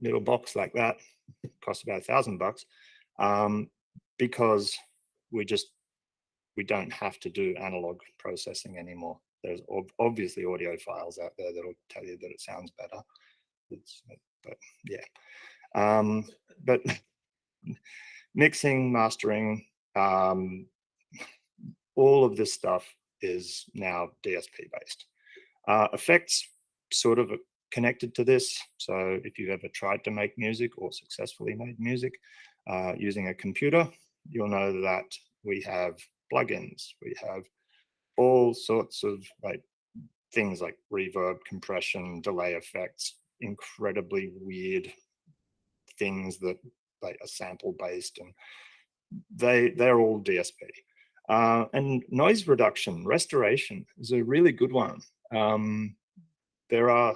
Speaker 9: little box like that, costs about $1,000, because we don't have to do analog processing anymore. There's obviously audio files out there that'll tell you that it sounds better. But yeah, but mixing, mastering, all of this stuff is now DSP based. Effects sort of connected to this. So if you've ever tried to make music or successfully made music using a computer, you'll know that we have plugins, we have all sorts of like things like reverb, compression, delay effects, incredibly weird things that like are sample based, and they're all DSP. And noise reduction, restoration is a really good one. There are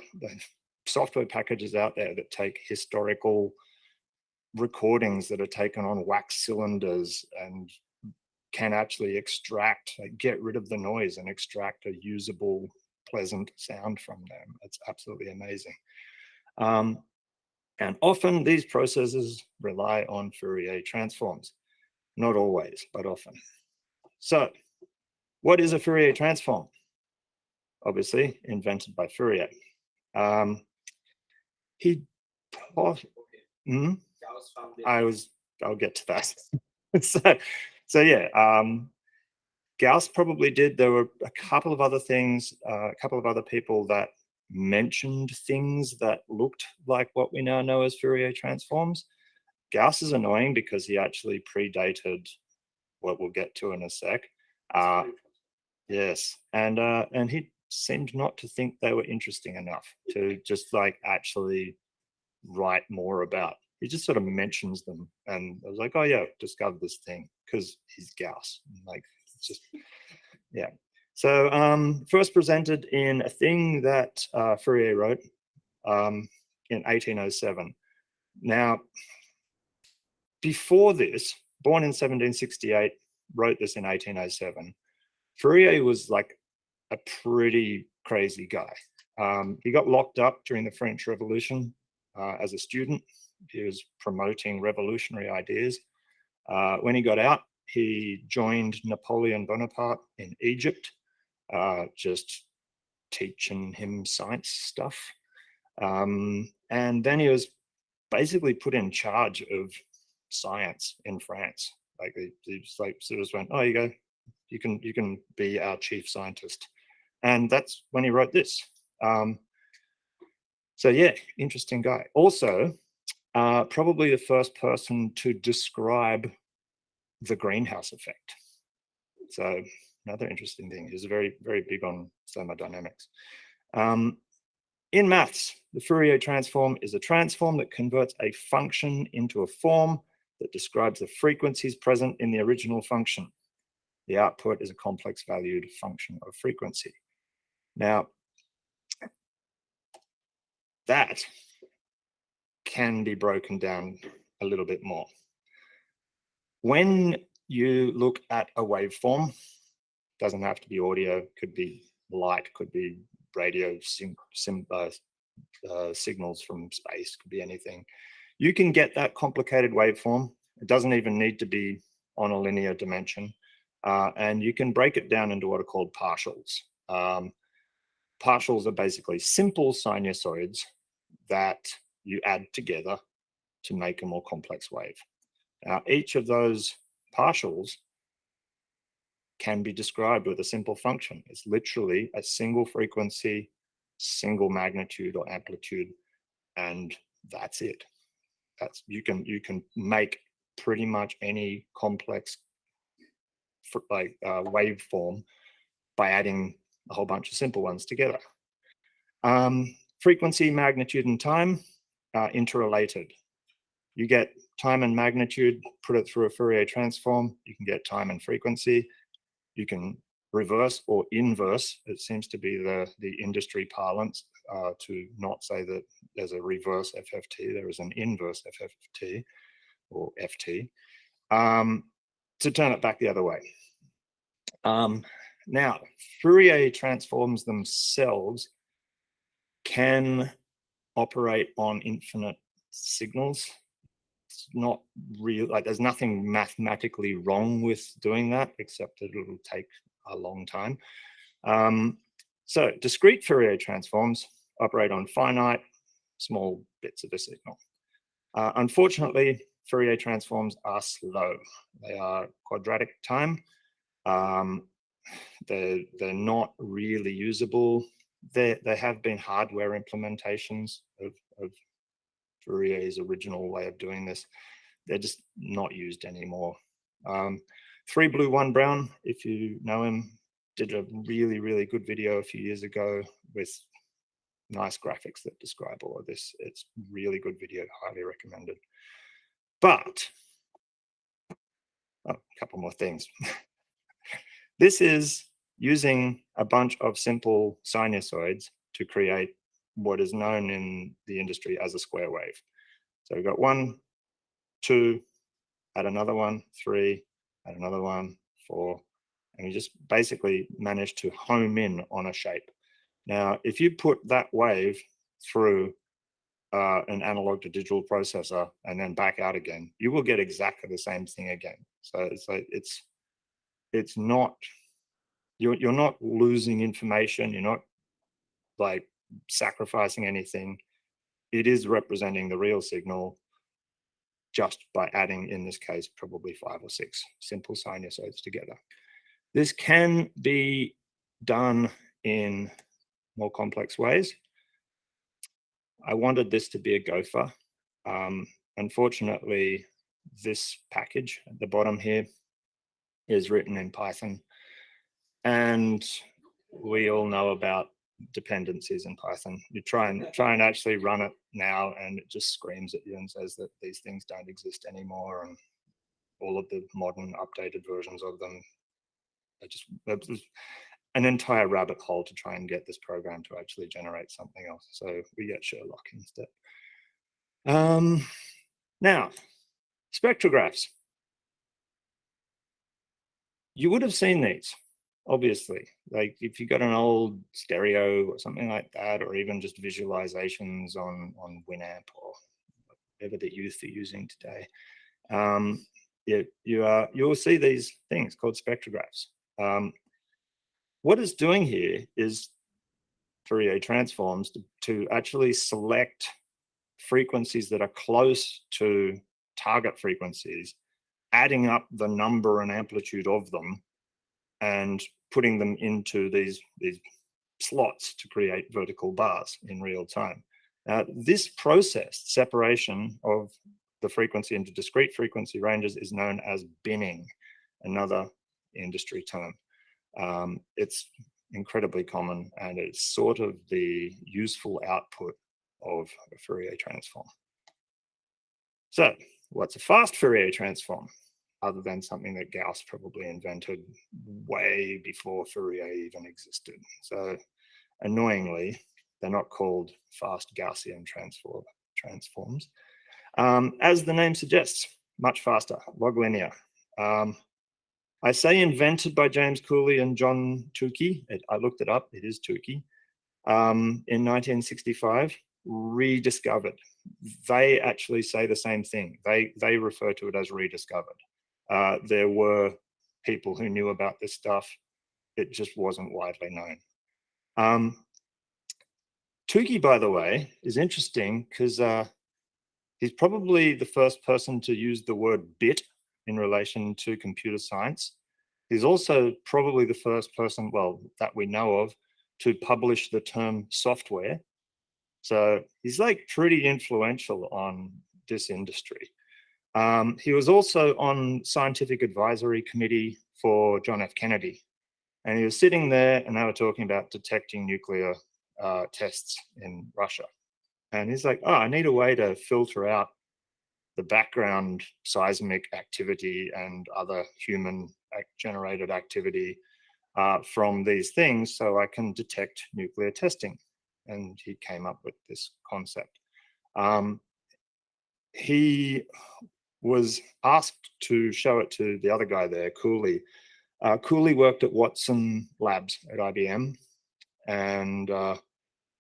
Speaker 9: software packages out there that take historical recordings that are taken on wax cylinders and can actually extract, like, get rid of the noise and extract a usable, pleasant sound from them. It's absolutely amazing. And often these processes rely on Fourier transforms. Not always, but often. So what is a Fourier transform? Obviously invented by Fourier. I'll get to that. so yeah, Gauss probably did. There were a couple of other things, a couple of other people that mentioned things that looked like what we now know as Fourier transforms. Gauss is annoying because he actually predated what we'll get to in a sec. Yes, and he seemed not to think they were interesting enough to just like actually write more about. He just sort of mentions them, and I was like, oh yeah, discovered this thing because he's Gauss. Like, it's just, yeah. So first presented in a thing that Fourier wrote in 1807. Now, before this, born in 1768, wrote this in 1807. Fourier was like a pretty crazy guy. He got locked up during the French Revolution as a student. He was promoting revolutionary ideas. When he got out, he joined Napoleon Bonaparte in Egypt, just teaching him science stuff. And then he was basically put in charge of science in France. Like he just like sort of went, oh, you go, you can be our chief scientist. And that's when he wrote this. So yeah, interesting guy. Also, probably the first person to describe the greenhouse effect. So another interesting thing, he's very, very big on thermodynamics. In maths, the Fourier transform is a transform that converts a function into a form that describes the frequencies present in the original function. The output is a complex valued function of frequency. Now, that can be broken down a little bit more. When you look at a waveform, doesn't have to be audio, could be light, could be radio signals from space, could be anything. You can get that complicated waveform. It doesn't even need to be on a linear dimension. And you can break it down into what are called partials. Partials are basically simple sinusoids that you add together to make a more complex wave. Now, each of those partials can be described with a simple function. It's literally a single frequency, single magnitude or amplitude, and that's it. You can make pretty much any complex waveform by adding a whole bunch of simple ones together. Frequency, magnitude, and time are interrelated. You get time and magnitude, put it through a Fourier transform, you can get time and frequency. You can reverse or inverse. It seems to be the industry parlance to not say that there's a reverse FFT, there is an inverse FFT or FT, to turn it back the other way. Now, Fourier transforms themselves can operate on infinite signals. It's not real, like there's nothing mathematically wrong with doing that, except that it'll take a long time. So discrete Fourier transforms operate on finite, small bits of a signal. Unfortunately, Fourier transforms are slow. They are quadratic time. They're not really usable. There have been hardware implementations of Fourier's original way of doing this. They're just not used anymore. 3 Blue 1 Brown, if you know him, did a really, really good video a few years ago with nice graphics that describe all of this. It's really good video, highly recommended. But, a couple more things. This is using a bunch of simple sinusoids to create what is known in the industry as a square wave. So we've got 1, 2, add another one, 3, add another one, 4, and you just basically manage to home in on a shape. Now, if you put that wave through an analog to digital processor and then back out again, you will get exactly the same thing again. So it's not, you're not losing information, you're not like sacrificing anything. It is representing the real signal just by adding, in this case, probably 5 or 6 simple sinusoids together. This can be done in more complex ways. I wanted this to be a gopher. Unfortunately, this package at the bottom here is written in Python. And we all know about dependencies in Python. You try and actually run it now and it just screams at you and says that these things don't exist anymore, and all of the modern updated versions of them are just an entire rabbit hole to try and get this program to actually generate something else. So we get Sherlock instead. Now, spectrographs. You would have seen these, obviously. Like if you got an old stereo or something like that, or even just visualizations on Winamp or whatever the youth are using today, you'll see these things called spectrographs. What it's doing here is Fourier transforms to actually select frequencies that are close to target frequencies, adding up the number and amplitude of them and putting them into these slots to create vertical bars in real time. This process, separation of the frequency into discrete frequency ranges, is known as binning, another industry term. It's incredibly common, and it's sort of the useful output of a Fourier transform. So what's a fast Fourier transform, other than something that Gauss probably invented way before Fourier even existed? So annoyingly, they're not called fast Gaussian transforms. As the name suggests, much faster, log linear. I say invented by James Cooley and John Tukey. I looked it up, it is Tukey. In 1965, rediscovered. They actually say the same thing. They refer to it as rediscovered. There were people who knew about this stuff. It just wasn't widely known. Tukey, by the way, is interesting because he's probably the first person to use the word bit in relation to computer science. He's also probably the first person, well, that we know of, to publish the term software. So he's like pretty influential on this industry. He was also on scientific advisory committee for John F. Kennedy. And he was sitting there and they were talking about detecting nuclear tests in Russia. And he's like, oh, I need a way to filter out the background seismic activity and other human generated activity from these things so I can detect nuclear testing. And he came up with this concept. He was asked to show it to the other guy there, Cooley. Cooley worked at Watson Labs at IBM, and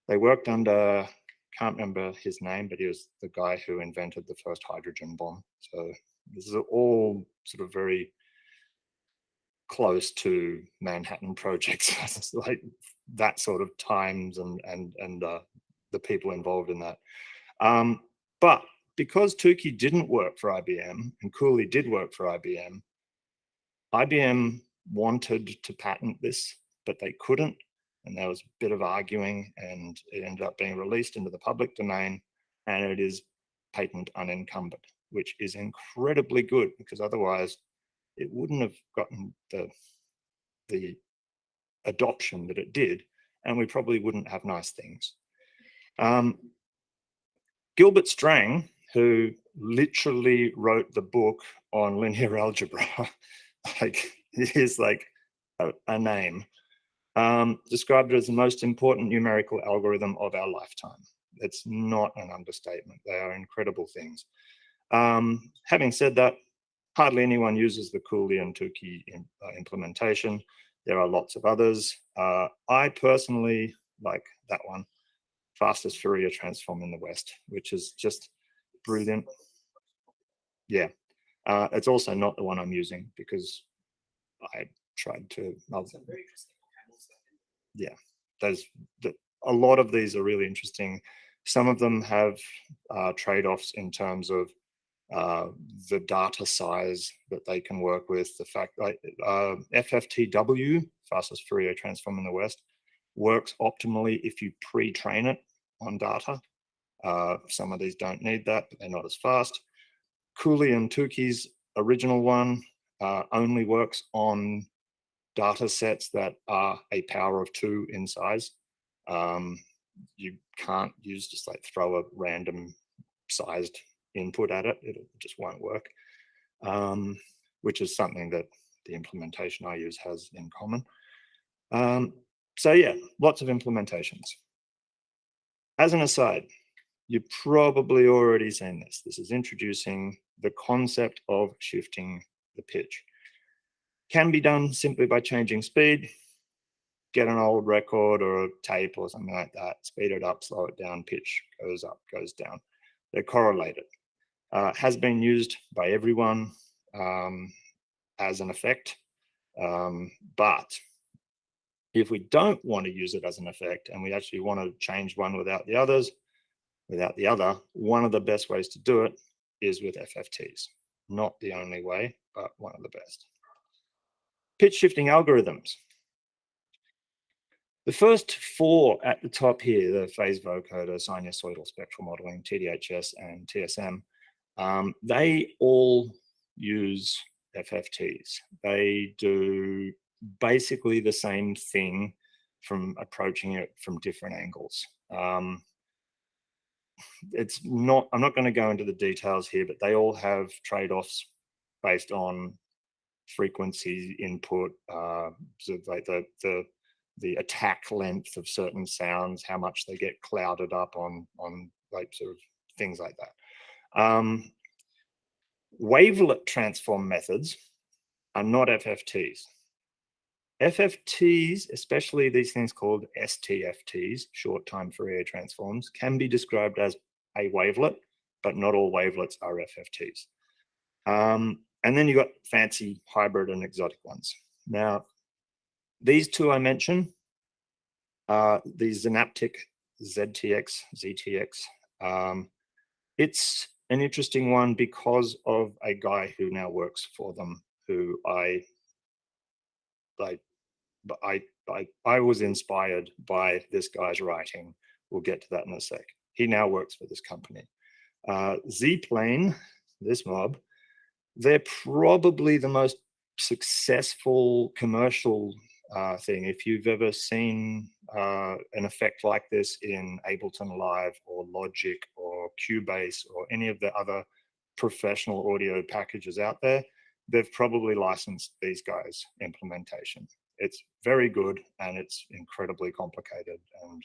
Speaker 9: they worked under, can't remember his name, but he was the guy who invented the first hydrogen bomb. So this is all sort of very close to Manhattan projects, like that sort of times and the people involved in that. But because Tukey didn't work for IBM and Cooley did work for IBM, IBM wanted to patent this, but they couldn't. And there was a bit of arguing and it ended up being released into the public domain, and it is patent unencumbered, which is incredibly good because otherwise it wouldn't have gotten the adoption that it did, and we probably wouldn't have nice things. Gilbert Strang, who literally wrote the book on linear algebra, like it is like a name, described it as the most important numerical algorithm of our lifetime. It's not an understatement. They are incredible things. Having said that, hardly anyone uses the Cooley and Tukey implementation. There are lots of others. I personally like that one, fastest Fourier transform in the West, which is just brilliant. Yeah, it's also not the one I'm using because I tried to. Yeah, a lot of these are really interesting. Some of them have trade-offs in terms of the data size that they can work with. The fact like FFTW, fastest Fourier transform in the West, works optimally if you pre-train it on data. Some of these don't need that, but they're not as fast. Cooley and Tukey's original one only works on data sets that are a power of 2 in size. You can't use just like throw a random sized input at it. It just won't work, which is something that the implementation I use has in common. So yeah, lots of implementations. As an aside, you've probably already seen this. This is introducing the concept of shifting the pitch. Can be done simply by changing speed. Get an old record or a tape or something like that, speed it up, slow it down, pitch goes up, goes down. They're correlated. Has been used by everyone as an effect, but if we don't want to use it as an effect and we actually want to change one without the other, one of the best ways to do it is with FFTs. Not the only way, but one of the best. Pitch shifting algorithms. The first 4 at the top here, the phase vocoder, sinusoidal spectral modeling, TDHS, and TSM, they all use FFTs. They do basically the same thing from approaching it from different angles. It's not, I'm not going to go into the details here, but they all have trade-offs based on frequency input, so like the attack length of certain sounds, how much they get clouded up on like sort of things like that. Wavelet transform methods are not FFTs. FFTs, especially these things called STFTs, short time Fourier transforms, can be described as a wavelet, but not all wavelets are FFTs. And then you got fancy hybrid and exotic ones. Now, these two I mentioned, the Synaptic ZTX, ZTX, it's an interesting one because of a guy who now works for them, who I was inspired by this guy's writing. We'll get to that in a sec. He now works for this company. Z-Plane, this mob, they're probably the most successful commercial thing. If you've ever seen an effect like this in Ableton Live or Logic or Cubase or any of the other professional audio packages out there, they've probably licensed these guys' implementation. It's very good and it's incredibly complicated and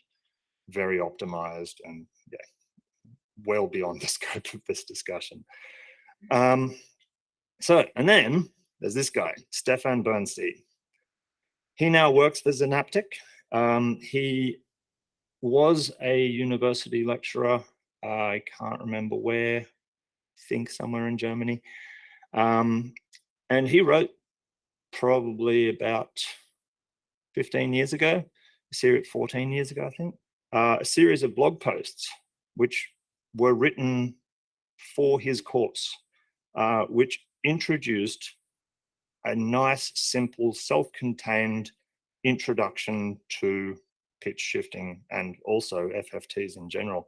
Speaker 9: very optimized and yeah, well beyond the scope of this discussion. And then there's this guy, Stefan Bernstein. He now works for Synaptic. He was a university lecturer. I can't remember where, I think somewhere in Germany. And he wrote probably about 15 years ago, 14 years ago, I think, a series of blog posts which were written for his course, which introduced a nice, simple, self-contained introduction to pitch shifting and also FFTs in general.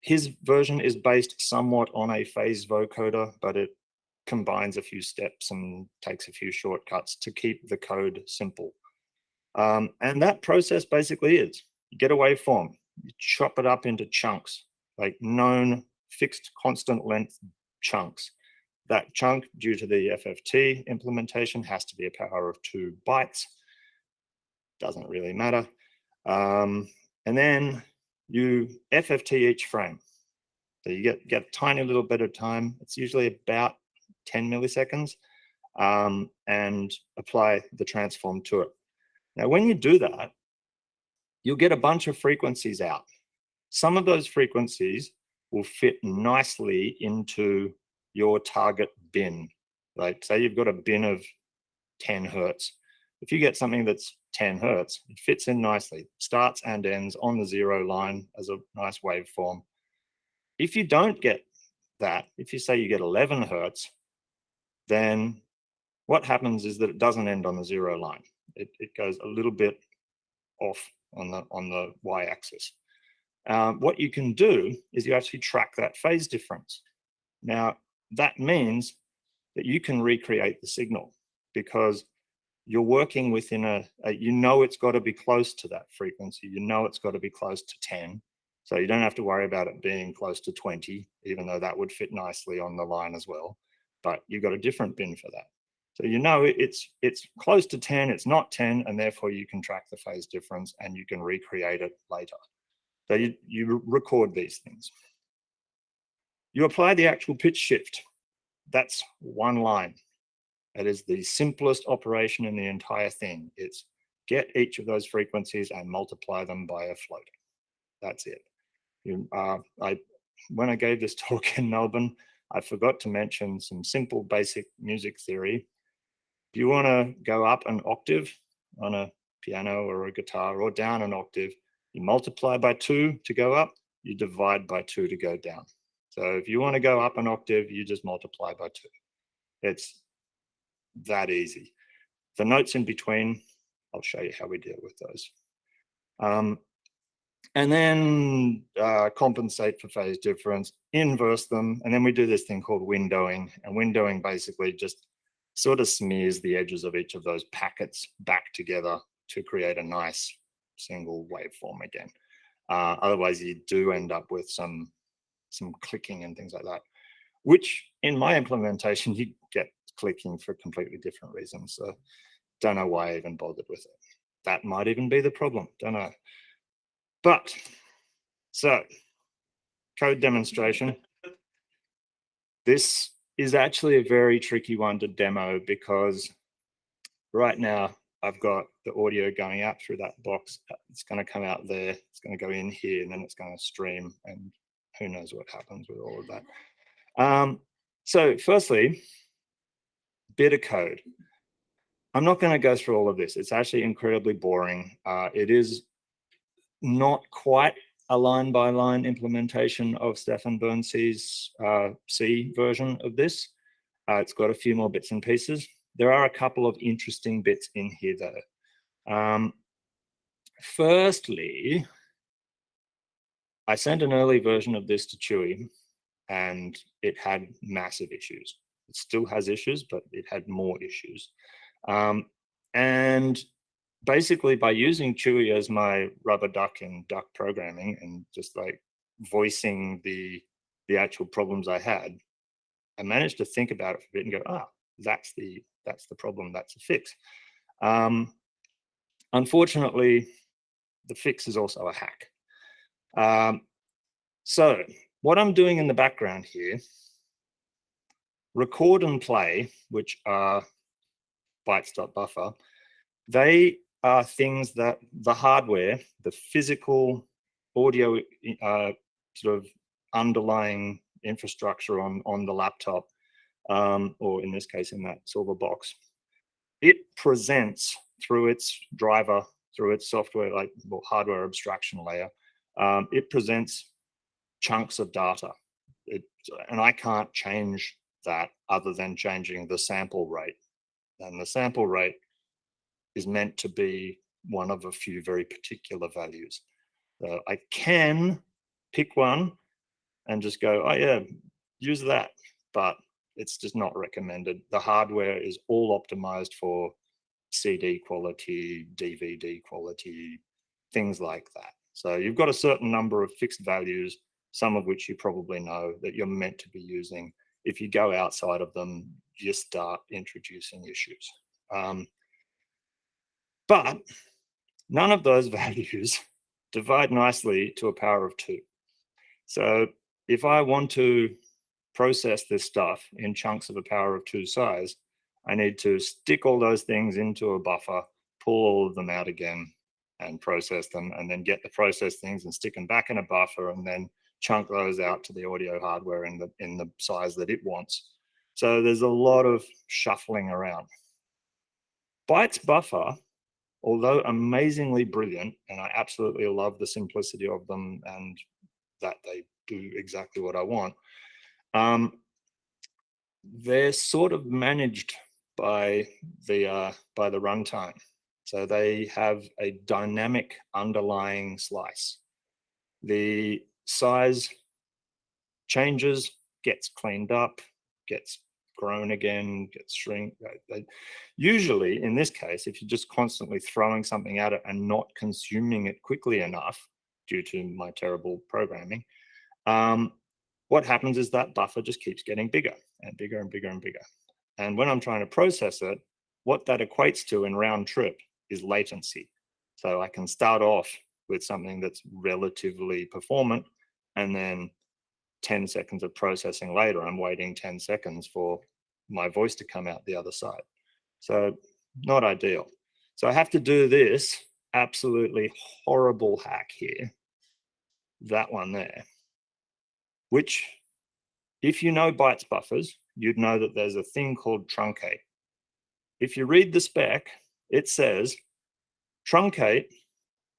Speaker 9: His version is based somewhat on a phase vocoder, but it combines a few steps and takes a few shortcuts to keep the code simple. And that process basically is, you get a waveform, you chop it up into chunks, like known fixed constant length chunks. That chunk, due to the FFT implementation, has to be a power of 2 bytes. Doesn't really matter. And then you FFT each frame. So you get a tiny little bit of time. It's usually about 10 milliseconds, and apply the transform to it. Now, when you do that, you'll get a bunch of frequencies out. Some of those frequencies will fit nicely into your target bin. Like say you've got a bin of 10 hertz. If you get something that's 10 hertz, it fits in nicely, starts and ends on the 0 line as a nice waveform. If you don't get that, if you say you get 11 hertz, then what happens is that it doesn't end on the 0 line. It goes a little bit off on the y-axis. What you can do is you actually track that phase difference. Now, that means that you can recreate the signal because you're working within you know it's got to be close to that frequency. You know it's got to be close to 10. So you don't have to worry about it being close to 20, even though that would fit nicely on the line as well. But you've got a different bin for that. So you know it's close to 10, it's not 10, and therefore you can track the phase difference and you can recreate it later. So you record these things. You apply the actual pitch shift. That's one line. It is the simplest operation in the entire thing. It's get each of those frequencies and multiply them by a float. That's it. When I gave this talk in Melbourne, I forgot to mention some simple basic music theory. If you want to go up an octave on a piano or a guitar, or down an octave, you multiply by 2 to go up, you divide by 2 to go down. So if you want to go up an octave, you just multiply by 2. It's that easy. The notes in between, I'll show you how we deal with those. And then compensate for phase difference, inverse them, and then we do this thing called windowing. And windowing basically just sort of smears the edges of each of those packets back together to create a nice single waveform again. Otherwise, you do end up with some clicking and things like that, which in my implementation, you get clicking for completely different reasons. So don't know why I even bothered with it. That might even be the problem, don't know. But, so, code demonstration. This is actually a very tricky one to demo because right now I've got the audio going out through that box. It's going to come out there. It's going to go in here, and then it's going to stream, and who knows what happens with all of that. So firstly, bit of code. I'm not going to go through all of this. It's actually incredibly boring. It is not quite a line-by-line implementation of Stefan Bernse's C version of this. It's got a few more bits and pieces. There are a couple of interesting bits in here though. Firstly, I sent an early version of this to Chewy and it had massive issues. It still has issues, but it had more issues. And basically by using Chewy as my rubber duck in duck programming and just like voicing the actual problems I had, I managed to think about it for a bit and go, ah, that's the problem, that's a fix. Unfortunately, the fix is also a hack. So what I'm doing in the background here, record and play, which are bytes.buffer, they are things that the hardware, the physical audio sort of underlying infrastructure on the laptop, or in this case, in that silver box, it presents through its driver, through its software, like well, hardware abstraction layer, it presents chunks of data. And I can't change that other than changing the sample rate. And the sample rate is meant to be one of a few very particular values. I can pick one and just go, oh yeah, use that, but it's just not recommended. The hardware is all optimized for CD quality, DVD quality, things like that. So you've got a certain number of fixed values, some of which you probably know that you're meant to be using. If you go outside of them, you start introducing issues. But none of those values divide nicely to a power of 2. So if I want to process this stuff in chunks of a power of 2 size, I need to stick all those things into a buffer, pull all of them out again and process them, and then get the processed things and stick them back in a buffer and then chunk those out to the audio hardware in the size that it wants. So there's a lot of shuffling around. Bytes buffer, although amazingly brilliant, and I absolutely love the simplicity of them and that they do exactly what I want, they're sort of managed by the runtime. So they have a dynamic underlying slice. The size changes, gets cleaned up, gets grown again, gets shrink. Usually, in this case, if you're just constantly throwing something at it and not consuming it quickly enough due to my terrible programming, what happens is that buffer just keeps getting bigger and bigger and bigger and bigger. And when I'm trying to process it, what that equates to in round trip is latency. So I can start off with something that's relatively performant, and then 10 seconds of processing later, I'm waiting 10 seconds for my voice to come out the other side. So not ideal. So I have to do this absolutely horrible hack here, that one there, which if you know bytes buffers, you'd know that there's a thing called truncate. If you read the spec, it says truncate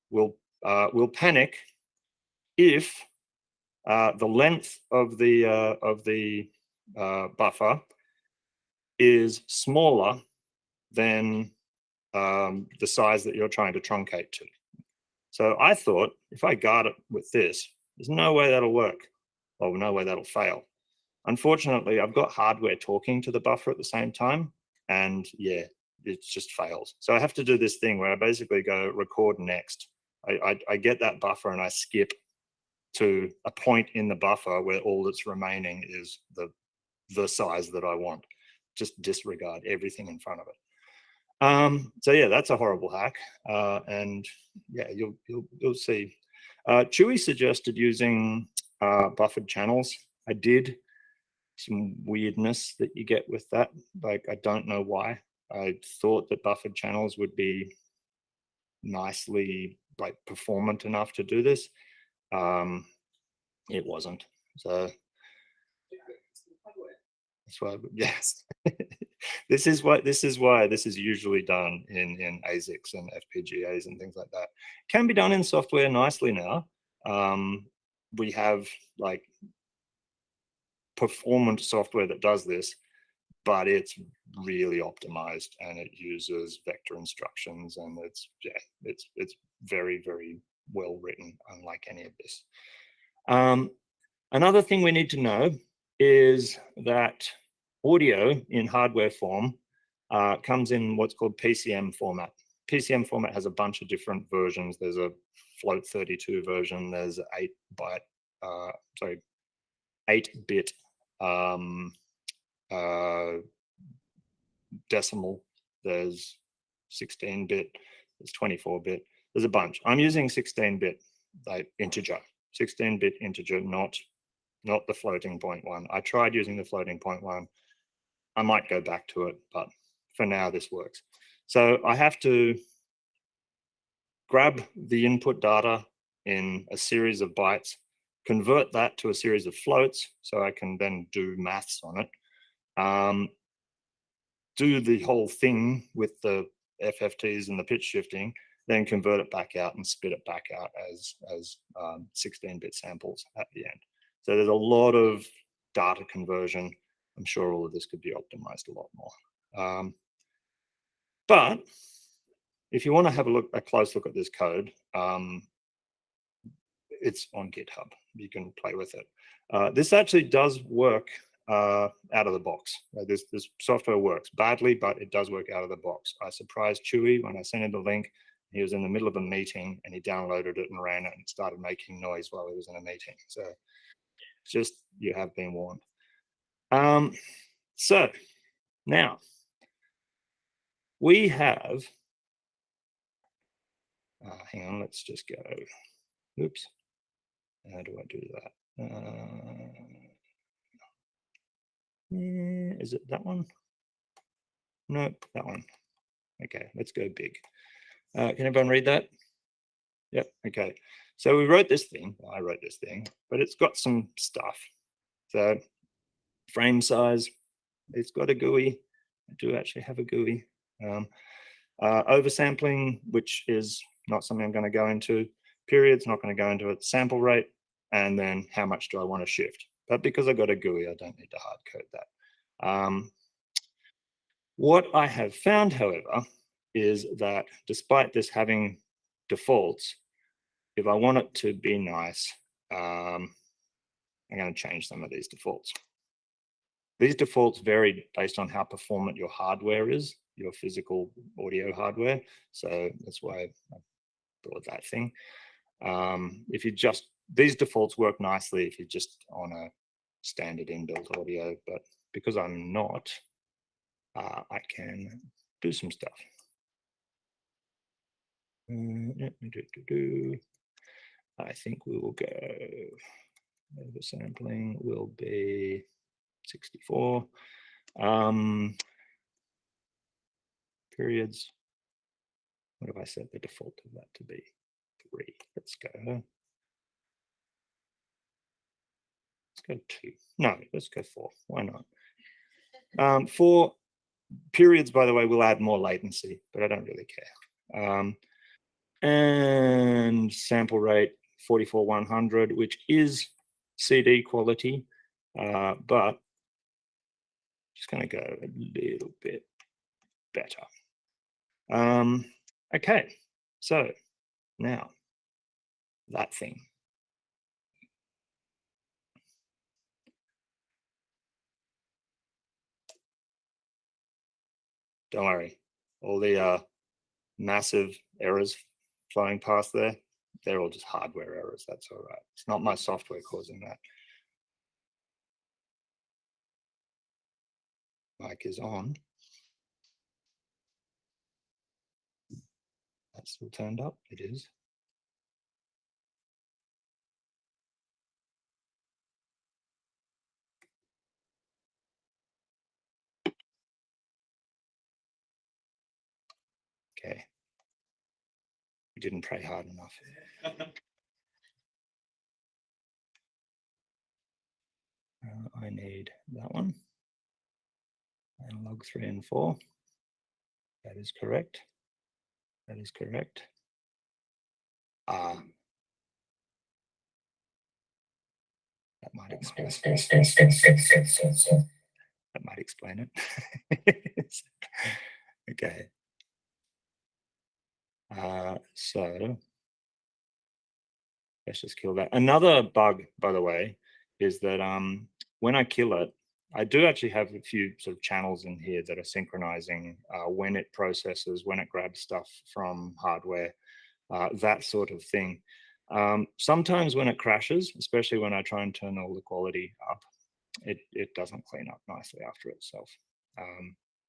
Speaker 9: will panic if the length of the buffer is smaller than the size that you're trying to truncate to. So I thought if I guard it with this, there's no way that'll work, or no way that'll fail. Unfortunately, I've got hardware talking to the buffer at the same time, and yeah, it just fails. So I have to do this thing where I basically go record next. I get that buffer and I skip to a point in the buffer where all that's remaining is the size that I want. Just disregard everything in front of it. So yeah, that's a horrible hack. And yeah, you'll see. Chewy suggested using buffered channels. I did. Some weirdness that you get with that. Like, I don't know why. I thought that buffered channels would be nicely like performant enough to do this. It wasn't. So that's why, yes. This is why this is usually done in ASICs and FPGAs and things like that. Can be done in software nicely now. We have like performant software that does this, but it's really optimized and it uses vector instructions, and it's very, very well written, unlike any of this. Another thing we need to know is that audio in hardware form comes in what's called PCM format. PCM format has a bunch of different versions. There's a float 32 version. There's 8-bit decimal. There's 16-bit. There's 24-bit. There's a bunch. I'm using 16-bit like integer. 16-bit integer, not the floating point one. I tried using the floating point one. I might go back to it, but for now this works. So I have to grab the input data in a series of bytes, convert that to a series of floats so I can then do maths on it. Do the whole thing with the FFTs and the pitch shifting, then convert it back out and spit it back out as 16-bit samples at the end. So there's a lot of data conversion. I'm sure all of this could be optimized a lot more. But if you want to have a close look at this code, it's on GitHub. You can play with it. This actually does work out of the box. This software works badly, but it does work out of the box. I surprised Chewy when I sent him the link. He was in the middle of a meeting and he downloaded it and ran it and started making noise while he was in a meeting. So just, you have been warned. So now we have, hang on, let's just go, oops. How do I do that? Is it that one? Nope, that one. Okay, let's go big. Can everyone read that? Yep, okay. So we wrote this thing, well, I wrote this thing, but it's got some stuff. So frame size, it's got a GUI. I do actually have a GUI. Oversampling, which is not something I'm going to go into. Periods, not going to go into it. Sample rate, and then how much do I want to shift? But because I got a GUI, I don't need to hard code that. What I have found, however, is that despite this having defaults, if I want it to be nice, I'm going to change some of these defaults. These defaults vary based on how performant your hardware is, your physical audio hardware. So that's why I thought that thing. If you just, these defaults work nicely if you're just on a standard inbuilt audio, but because I'm not, I can do some stuff. I think we will go, oversampling will be 64. Periods, what have I set the default of that to be? 3. Let's go. Let's go 2. No, let's go 4. Why not? 4 periods, by the way, will add more latency, but I don't really care. And sample rate 44/100, which is CD quality, but just going to go a little bit better. Okay, so now that thing. Don't worry. All the massive errors flowing past there, they're all just hardware errors. That's all right. It's not my software causing that. Mic is on. That's still turned up. It is. Okay. We didn't pray hard enough. I need that one. Analog 3 and 4. That is correct. That is correct. That might explain. That might explain it. Okay. So let's just kill that. Another bug, by the way, is that when I kill it, I do actually have a few sort of channels in here that are synchronizing when it processes, when it grabs stuff from hardware, that sort of thing. Sometimes when it crashes, especially when I try and turn all the quality up, it doesn't clean up nicely after itself.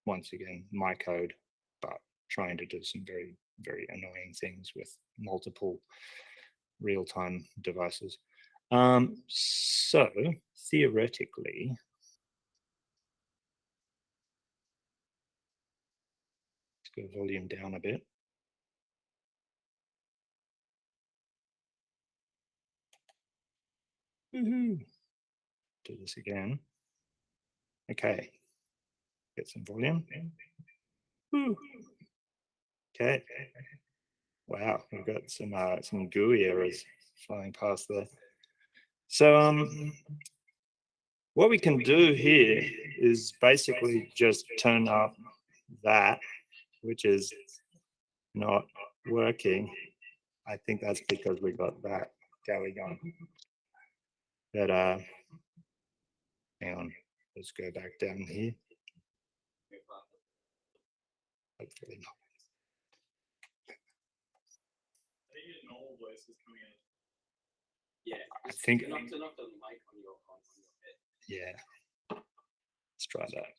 Speaker 9: Once again, my code, but trying to do some very, very annoying things with multiple real-time devices. So theoretically, let's go volume down a bit. Woohoo. Do this again. Okay. Get some volume. Woo. Okay. Wow, we've got some GUI errors flying past there. So what we can do here is basically just turn up that, which is not working. I think that's because we got that going on. But hang on, let's go back down here. Hopefully not.
Speaker 2: Yeah,
Speaker 9: I think.
Speaker 2: not turn off the mic on your head.
Speaker 9: Yeah. Let's try that.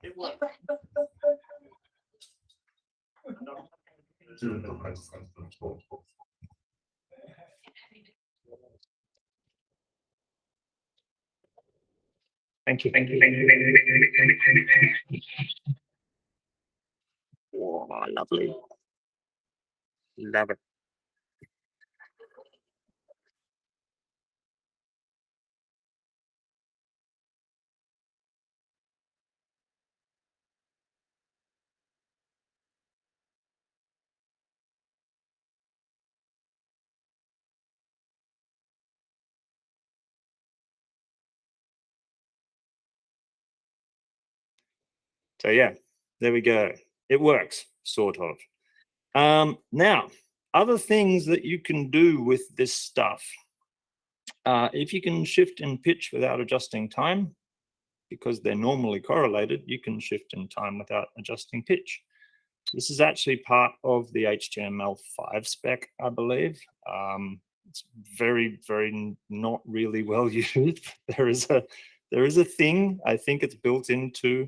Speaker 2: It worked.
Speaker 9: Thank you. Thank you. Thank you. Thank you. Thank you. Oh, lovely. Love it. So yeah, there we go. It works, sort of. Now, other things that you can do with this stuff. If you can shift and pitch without adjusting time, because they're normally correlated, you can shift in time without adjusting pitch. This is actually part of the HTML5 spec, I believe. It's very, very not really well used. There is a thing, I think it's built into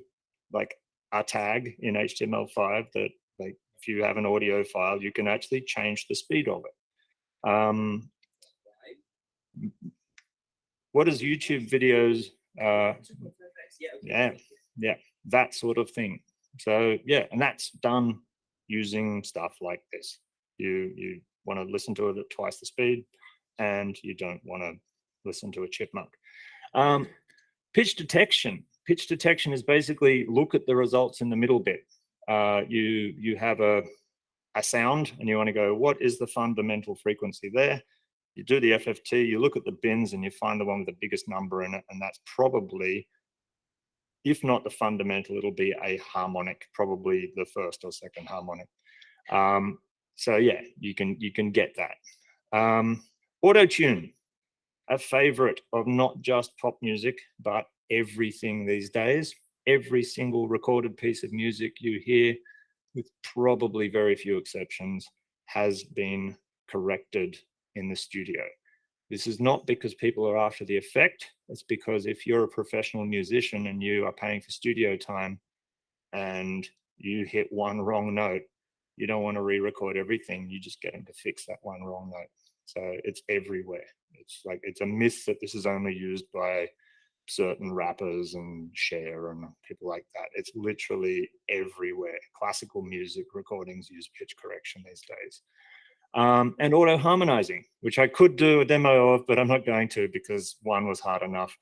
Speaker 9: like a tag in HTML5 that, like, if you have an audio file, you can actually change the speed of it. What is YouTube videos? Yeah, that sort of thing. So yeah, and that's done using stuff like this. You want to listen to it at twice the speed, and you don't want to listen to a chipmunk. Pitch detection. Pitch detection is basically look at the results in the middle bit. You have a sound, and you want to go, what is the fundamental frequency there? You do the FFT, you look at the bins, and you find the one with the biggest number in it, and that's probably, if not the fundamental, it'll be a harmonic, probably the first or second harmonic. So yeah, you can get that. Auto-tune, a favorite of not just pop music, but everything these days. Every single recorded piece of music you hear, with probably very few exceptions, has been corrected in the studio. This is not because people are after the effect. It's because if you're a professional musician and you are paying for studio time and you hit one wrong note, you don't want to re-record everything. You just get them to fix that one wrong note. So it's everywhere. It's like, it's a myth that this is only used by certain rappers and Cher and people like that. It's literally everywhere. Classical music recordings use pitch correction these days. And auto harmonizing, which I could do a demo of, but I'm not going to, because one was hard enough.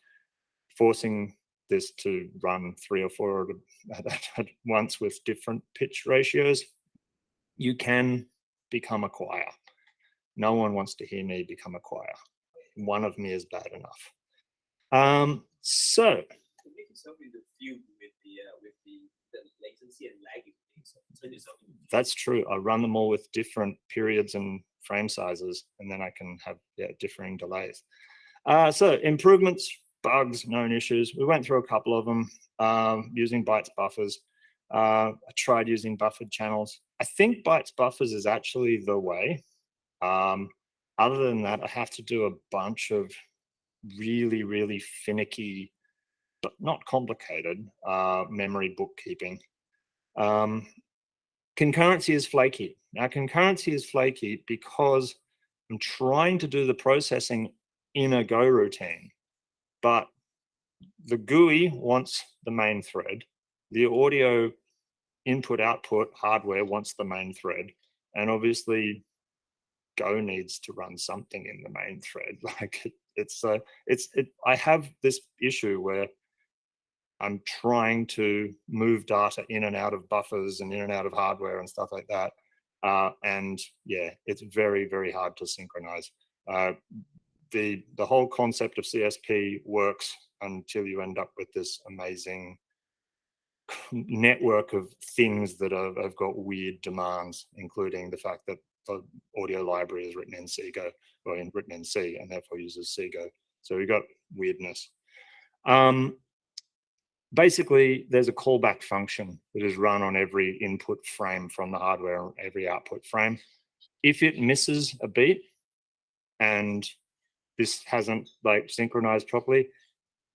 Speaker 9: Forcing this to run 3 or 4 at once with different pitch ratios, you can become a choir. No one wants to hear me become a choir. One of me is bad enough. So
Speaker 2: latency and lag.
Speaker 9: That's true. I run them all with different periods and frame sizes, and then I can have differing delays. So improvements, bugs, known issues. We went through a couple of them using bytes buffers. I tried using buffered channels. I think bytes buffers is actually the way. Other than that, I have to do a bunch of really, really finicky, but not complicated, memory bookkeeping. Concurrency is flaky. Now, concurrency is flaky because I'm trying to do the processing in a Go routine, but the GUI wants the main thread. The audio input-output hardware wants the main thread. And obviously, Go needs to run something in the main thread. Like I have this issue where I'm trying to move data in and out of buffers and in and out of hardware and stuff like that. And yeah, it's very, very hard to synchronize. The whole concept of CSP works until you end up with this amazing network of things that have got weird demands, including the fact that the audio library is written in CGO, or written in C, and therefore uses CGO. So we've got weirdness. Basically, there's a callback function that is run on every input frame from the hardware, every output frame. If it misses a beat and this hasn't like synchronized properly,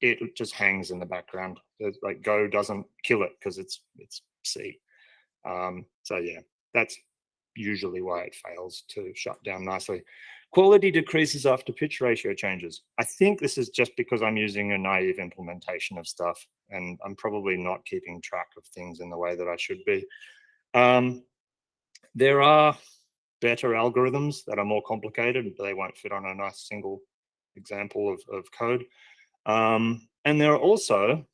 Speaker 9: it just hangs in the background. It's like Go doesn't kill it because it's C. So yeah, that's usually why it fails to shut down nicely. Quality decreases after pitch ratio changes. I think this is just because I'm using a naive implementation of stuff, and I'm probably not keeping track of things in the way that I should be. There are better algorithms that are more complicated, but they won't fit on a nice single example of code. And there are also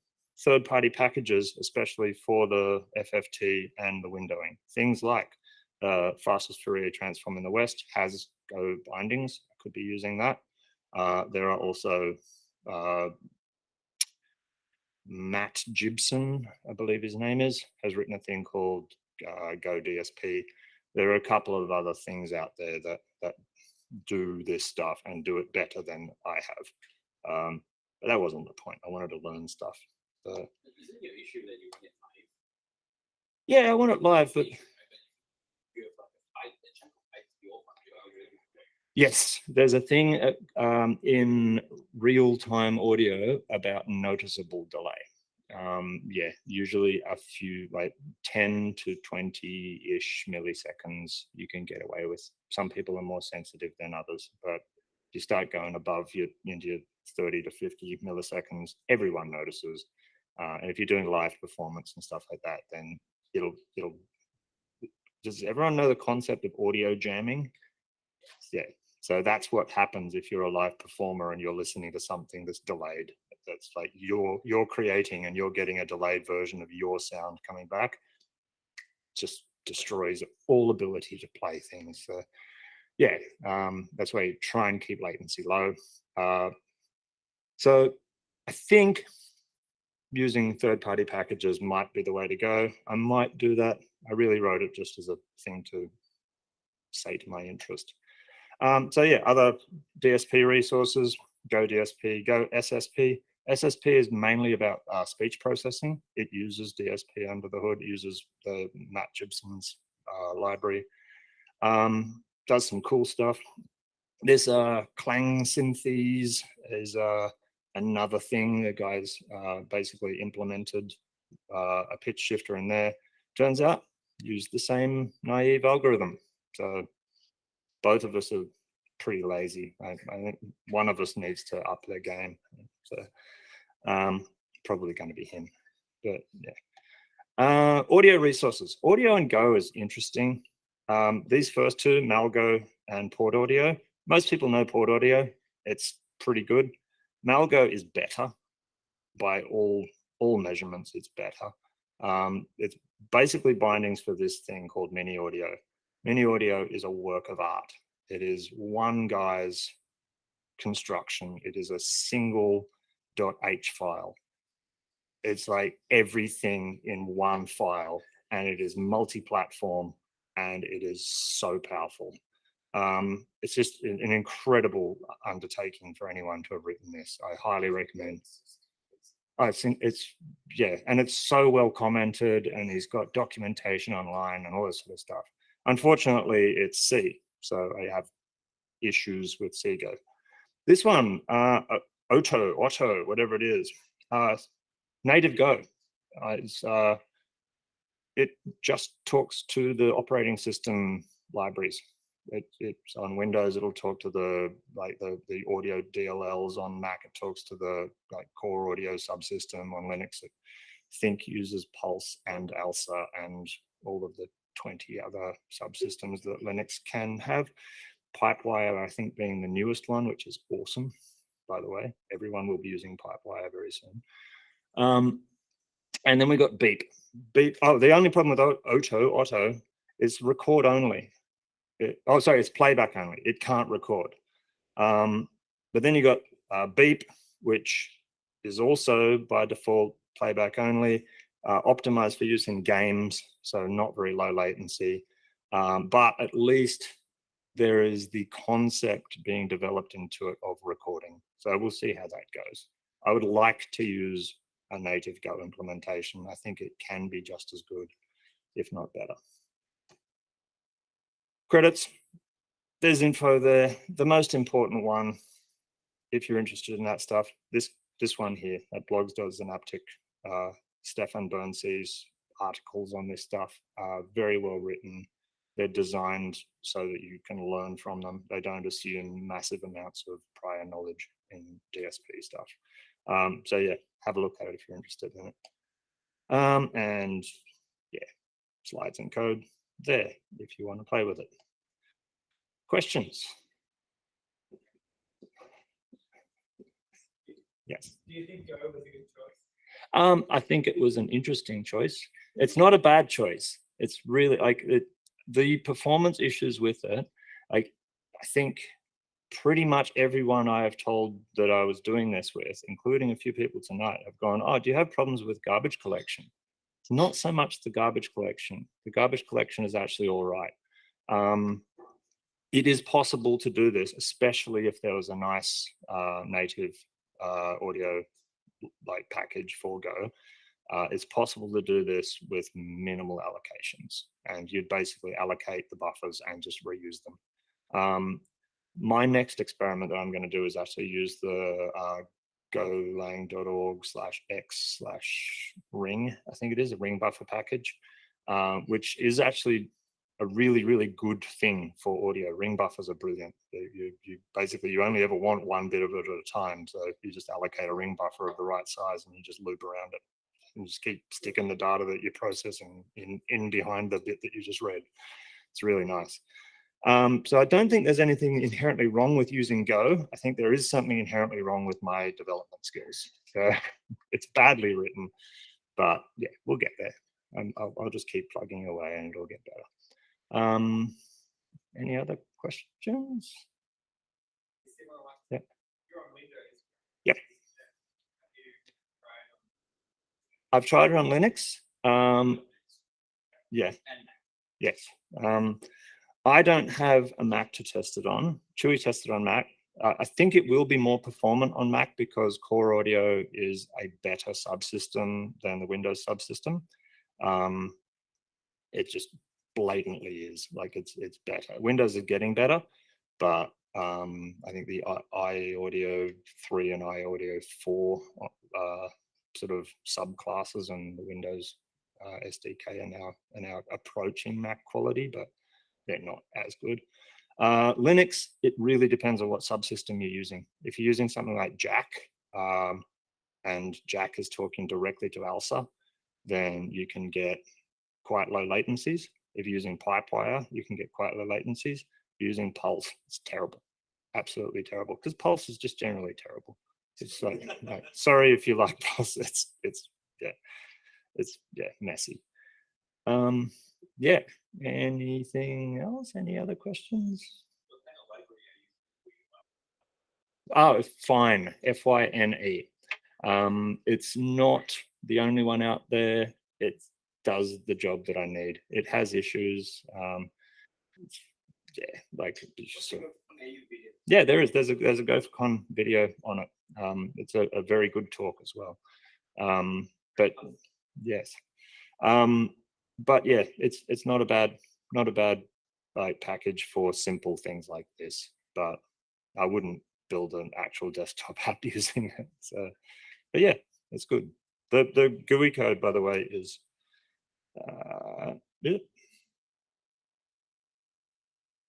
Speaker 9: third-party packages, especially for the FFT and the windowing. Things like fastest Fourier transform in the West has Go bindings. I could be using that. There are also Matt Gibson, I believe his name is, has written a thing called Go DSP. There are a couple of other things out there that do this stuff and do it better than I have. But that wasn't the point. I wanted to learn stuff. But
Speaker 2: Is it your issue that you want it live?
Speaker 9: yeah, I want it live, but
Speaker 2: You have like a chunk of height to be off on your algorithm.
Speaker 9: yes, there's a thing in real-time audio about noticeable delay. Yeah, usually a few, like 10 to 20-ish milliseconds you can get away with. Some people are more sensitive than others, but you start going above into your 30 to 50 milliseconds, everyone notices. And if you're doing live performance and stuff like that, then it'll, does everyone know the concept of audio jamming? Yeah. So that's what happens if you're a live performer and you're listening to something that's delayed. That's like you're creating and you're getting a delayed version of your sound coming back. Just destroys all ability to play things. So yeah, that's why you try and keep latency low. So I think using third-party packages might be the way to go. I might do that. I really wrote it just as a thing to say to my interest. So yeah, other DSP resources, Go DSP, Go SSP. SSP is mainly about speech processing. It uses DSP under the hood, uses the Matt Gibson's library. Does some cool stuff. This clang synthes is another thing. The guys basically implemented a pitch shifter in there. Turns out, used the same naive algorithm. So both of us are pretty lazy. I think one of us needs to up their game. So probably going to be him. But yeah. Audio resources. Audio and Go is interesting. These first two, Malgo and Port Audio. Most people know Port Audio. It's pretty good. Malgo is better by all measurements. It's better. It's basically bindings for this thing called Mini Audio. Mini Audio is a work of art. It is one guy's construction. It is a single .h file. It's like everything in one file, and it is multi-platform, and it is so powerful. It's just an incredible undertaking for anyone to have written this. I highly recommend. I think it's, yeah, and it's so well commented, and he's got documentation online and all this sort of stuff. Unfortunately, it's C, so I have issues with Seago. This one, Otto, whatever it is, native Go. It just talks to the operating system libraries. It's on Windows, it'll talk to the audio DLLs. On Mac, it talks to the core audio subsystem. On Linux, I think uses Pulse and ALSA and all of the 20 other subsystems that Linux can have. Pipewire, I think, being the newest one, which is awesome, by the way. Everyone will be using Pipewire very soon. And then we got Beep. Beep. Oh, the only problem with Otto is record only. It's playback only. It can't record. But then you got Beep, which is also by default playback only, optimized for use in games, so not very low latency. But at least there is the concept being developed into it of recording. So we'll see how that goes. I would like to use a native Go implementation. I think it can be just as good, if not better. Credits, there's info there. The most important one, if you're interested in that stuff, this one here at blogs.synaptic, Stefan Bernse's articles on this stuff are very well written. They're designed so that you can learn from them. They don't assume massive amounts of prior knowledge in DSP stuff. So yeah, have a look at it if you're interested in it. And yeah, slides and code there if you want to play with it. Questions? Yes.
Speaker 4: Do you think Go was a good choice?
Speaker 9: I think it was an interesting choice. It's not a bad choice. It's really the performance issues with it. I think pretty much everyone I have told that I was doing this with, including a few people tonight, have gone, oh, do you have problems with garbage collection? It's not so much the garbage collection. The garbage collection is actually all right. It is possible to do this, especially if there was a nice native audio like package for Go. It's possible to do this with minimal allocations, and you'd basically allocate the buffers and just reuse them. My next experiment that I'm going to do is actually use the golang.org/x/ring, I think it is, a ring buffer package, which is actually a really, really good thing for audio. Ring buffers are brilliant. You basically, you only ever want one bit of it at a time. So you just allocate a ring buffer of the right size and you just loop around it. And just keep sticking the data that you're processing in behind the bit that you just read. It's really nice. So I don't think there's anything inherently wrong with using Go. I think there is something inherently wrong with my development skills. So it's badly written, but yeah, we'll get there. I'll just keep plugging away and it'll get better. Any other questions? Yeah. Yep. I've tried it on Linux. Yeah. Yes. I don't have a Mac to test it on. Chewy tested on Mac. I think it will be more performant on Mac because Core Audio is a better subsystem than the Windows subsystem. It just blatantly is, like, it's better. Windows is getting better, but I think the iAudio 3 and iAudio 4 sort of subclasses and the Windows SDK are now approaching Mac quality, but they're not as good. Linux, it really depends on what subsystem you're using. If you're using something like Jack, and Jack is talking directly to ALSA, then you can get quite low latencies. If you're using Pipewire, you can get quite low latencies. If you're using Pulse, it's terrible, absolutely terrible, because Pulse is just generally terrible. It's like, sorry if you like Pulse, it's messy. Yeah, anything else? Any other questions? Oh, Fine, Fyne. It's not the only one out there. It does the job that I need. It has issues. Yeah, like, yeah, there's a GopherCon video on it. It's a very good talk as well. But yes, but yeah, it's not a bad like package for simple things like this. But I wouldn't build an actual desktop app using it. So, but yeah, it's good. The GUI code, by the way, is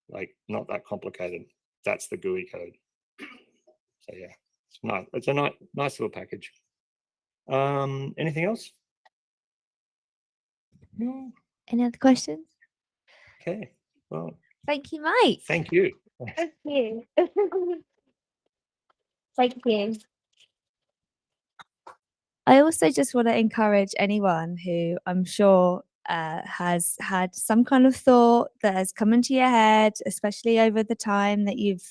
Speaker 9: like not that complicated. That's the GUI code. So yeah, it's nice. It's a nice little package. Anything else? No.
Speaker 1: Any other questions?
Speaker 9: Okay. Well,
Speaker 1: Thank you, Mike.
Speaker 9: thank you.
Speaker 1: Thank you. Thank you. I also just want to encourage anyone who I'm sure has had some kind of thought that has come into your head, especially over the time that you've,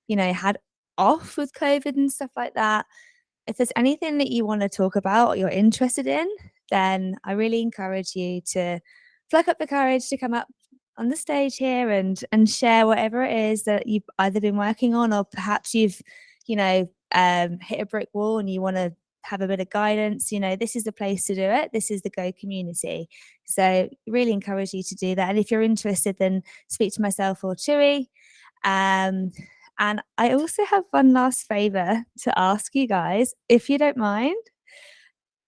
Speaker 1: had off with COVID and stuff like that. If there's anything that you want to talk about or you're interested in, then I really encourage you to pluck up the courage to come up on the stage here and share whatever it is that you've either been working on, or perhaps you've, hit a brick wall and you want to have a bit of guidance. This is the place to do it. This is the Go community. So really encourage you to do that. And if you're interested, then speak to myself or Chewy. And I also have one last favor to ask you guys, if you don't mind.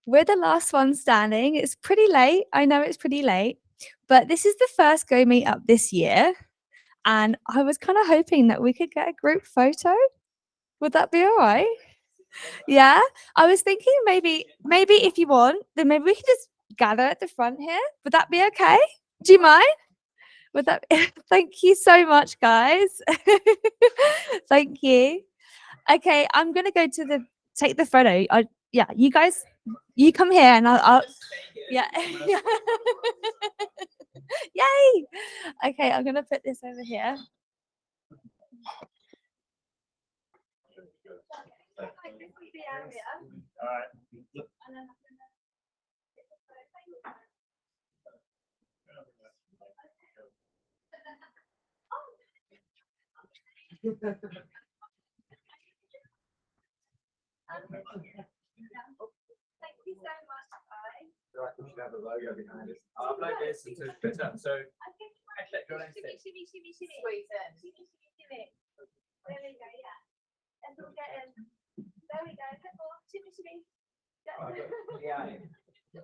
Speaker 1: We're the last one standing. It's pretty late. I know it's pretty late, but this is the first Go Meetup this year. And I was kind of hoping that we could get a group photo. Would that be all right? Yeah, I was thinking maybe if you want, then maybe we could just gather at the front here. Would that be okay? Do you mind? Would that? Thank you so much, guys. Thank you. Okay, I'm gonna go to take the photo. Yeah, you guys, you come here and I'll yeah. Yay! Okay, I'm gonna put this over here. Thank you so much, guys.
Speaker 7: Right, we should have a logo behind us. I'll upload this into Meetup. So
Speaker 1: I think
Speaker 7: hashtag golang-syd.
Speaker 1: shimmy. Shimmy, shimmy. There we go, yeah. Let's all get in. There we go. Careful. Shimmy. Go.
Speaker 7: Yeah.
Speaker 1: Yeah.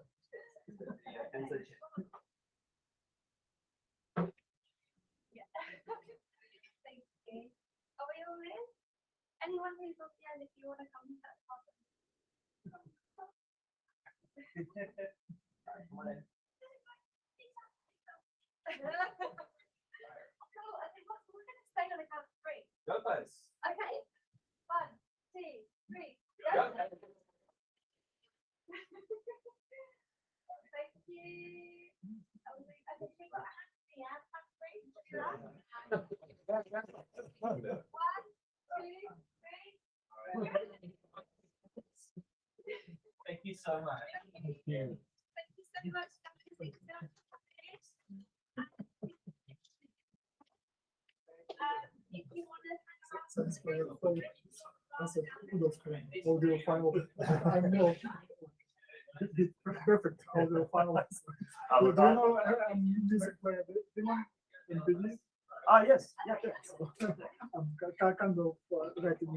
Speaker 1: Thank you. Are we all in? Anyone who's on the end, if you want to come to that part. Cool. I think we're going to stay on the count of three.
Speaker 7: Go first.
Speaker 1: Okay. 1, 2, 3.
Speaker 7: Go.
Speaker 1: Thank you. I think we got a hand in the air. Count three. Do that. 1, 2, 3.
Speaker 2: Thank you so much.
Speaker 1: Thank you so much. If you want to
Speaker 4: Thanks for your phone. That's a kudos for audio file. I know. Perfect audio file. Do you know music player? In business?
Speaker 2: Ah, yes. Yeah.
Speaker 4: I'm kind of writing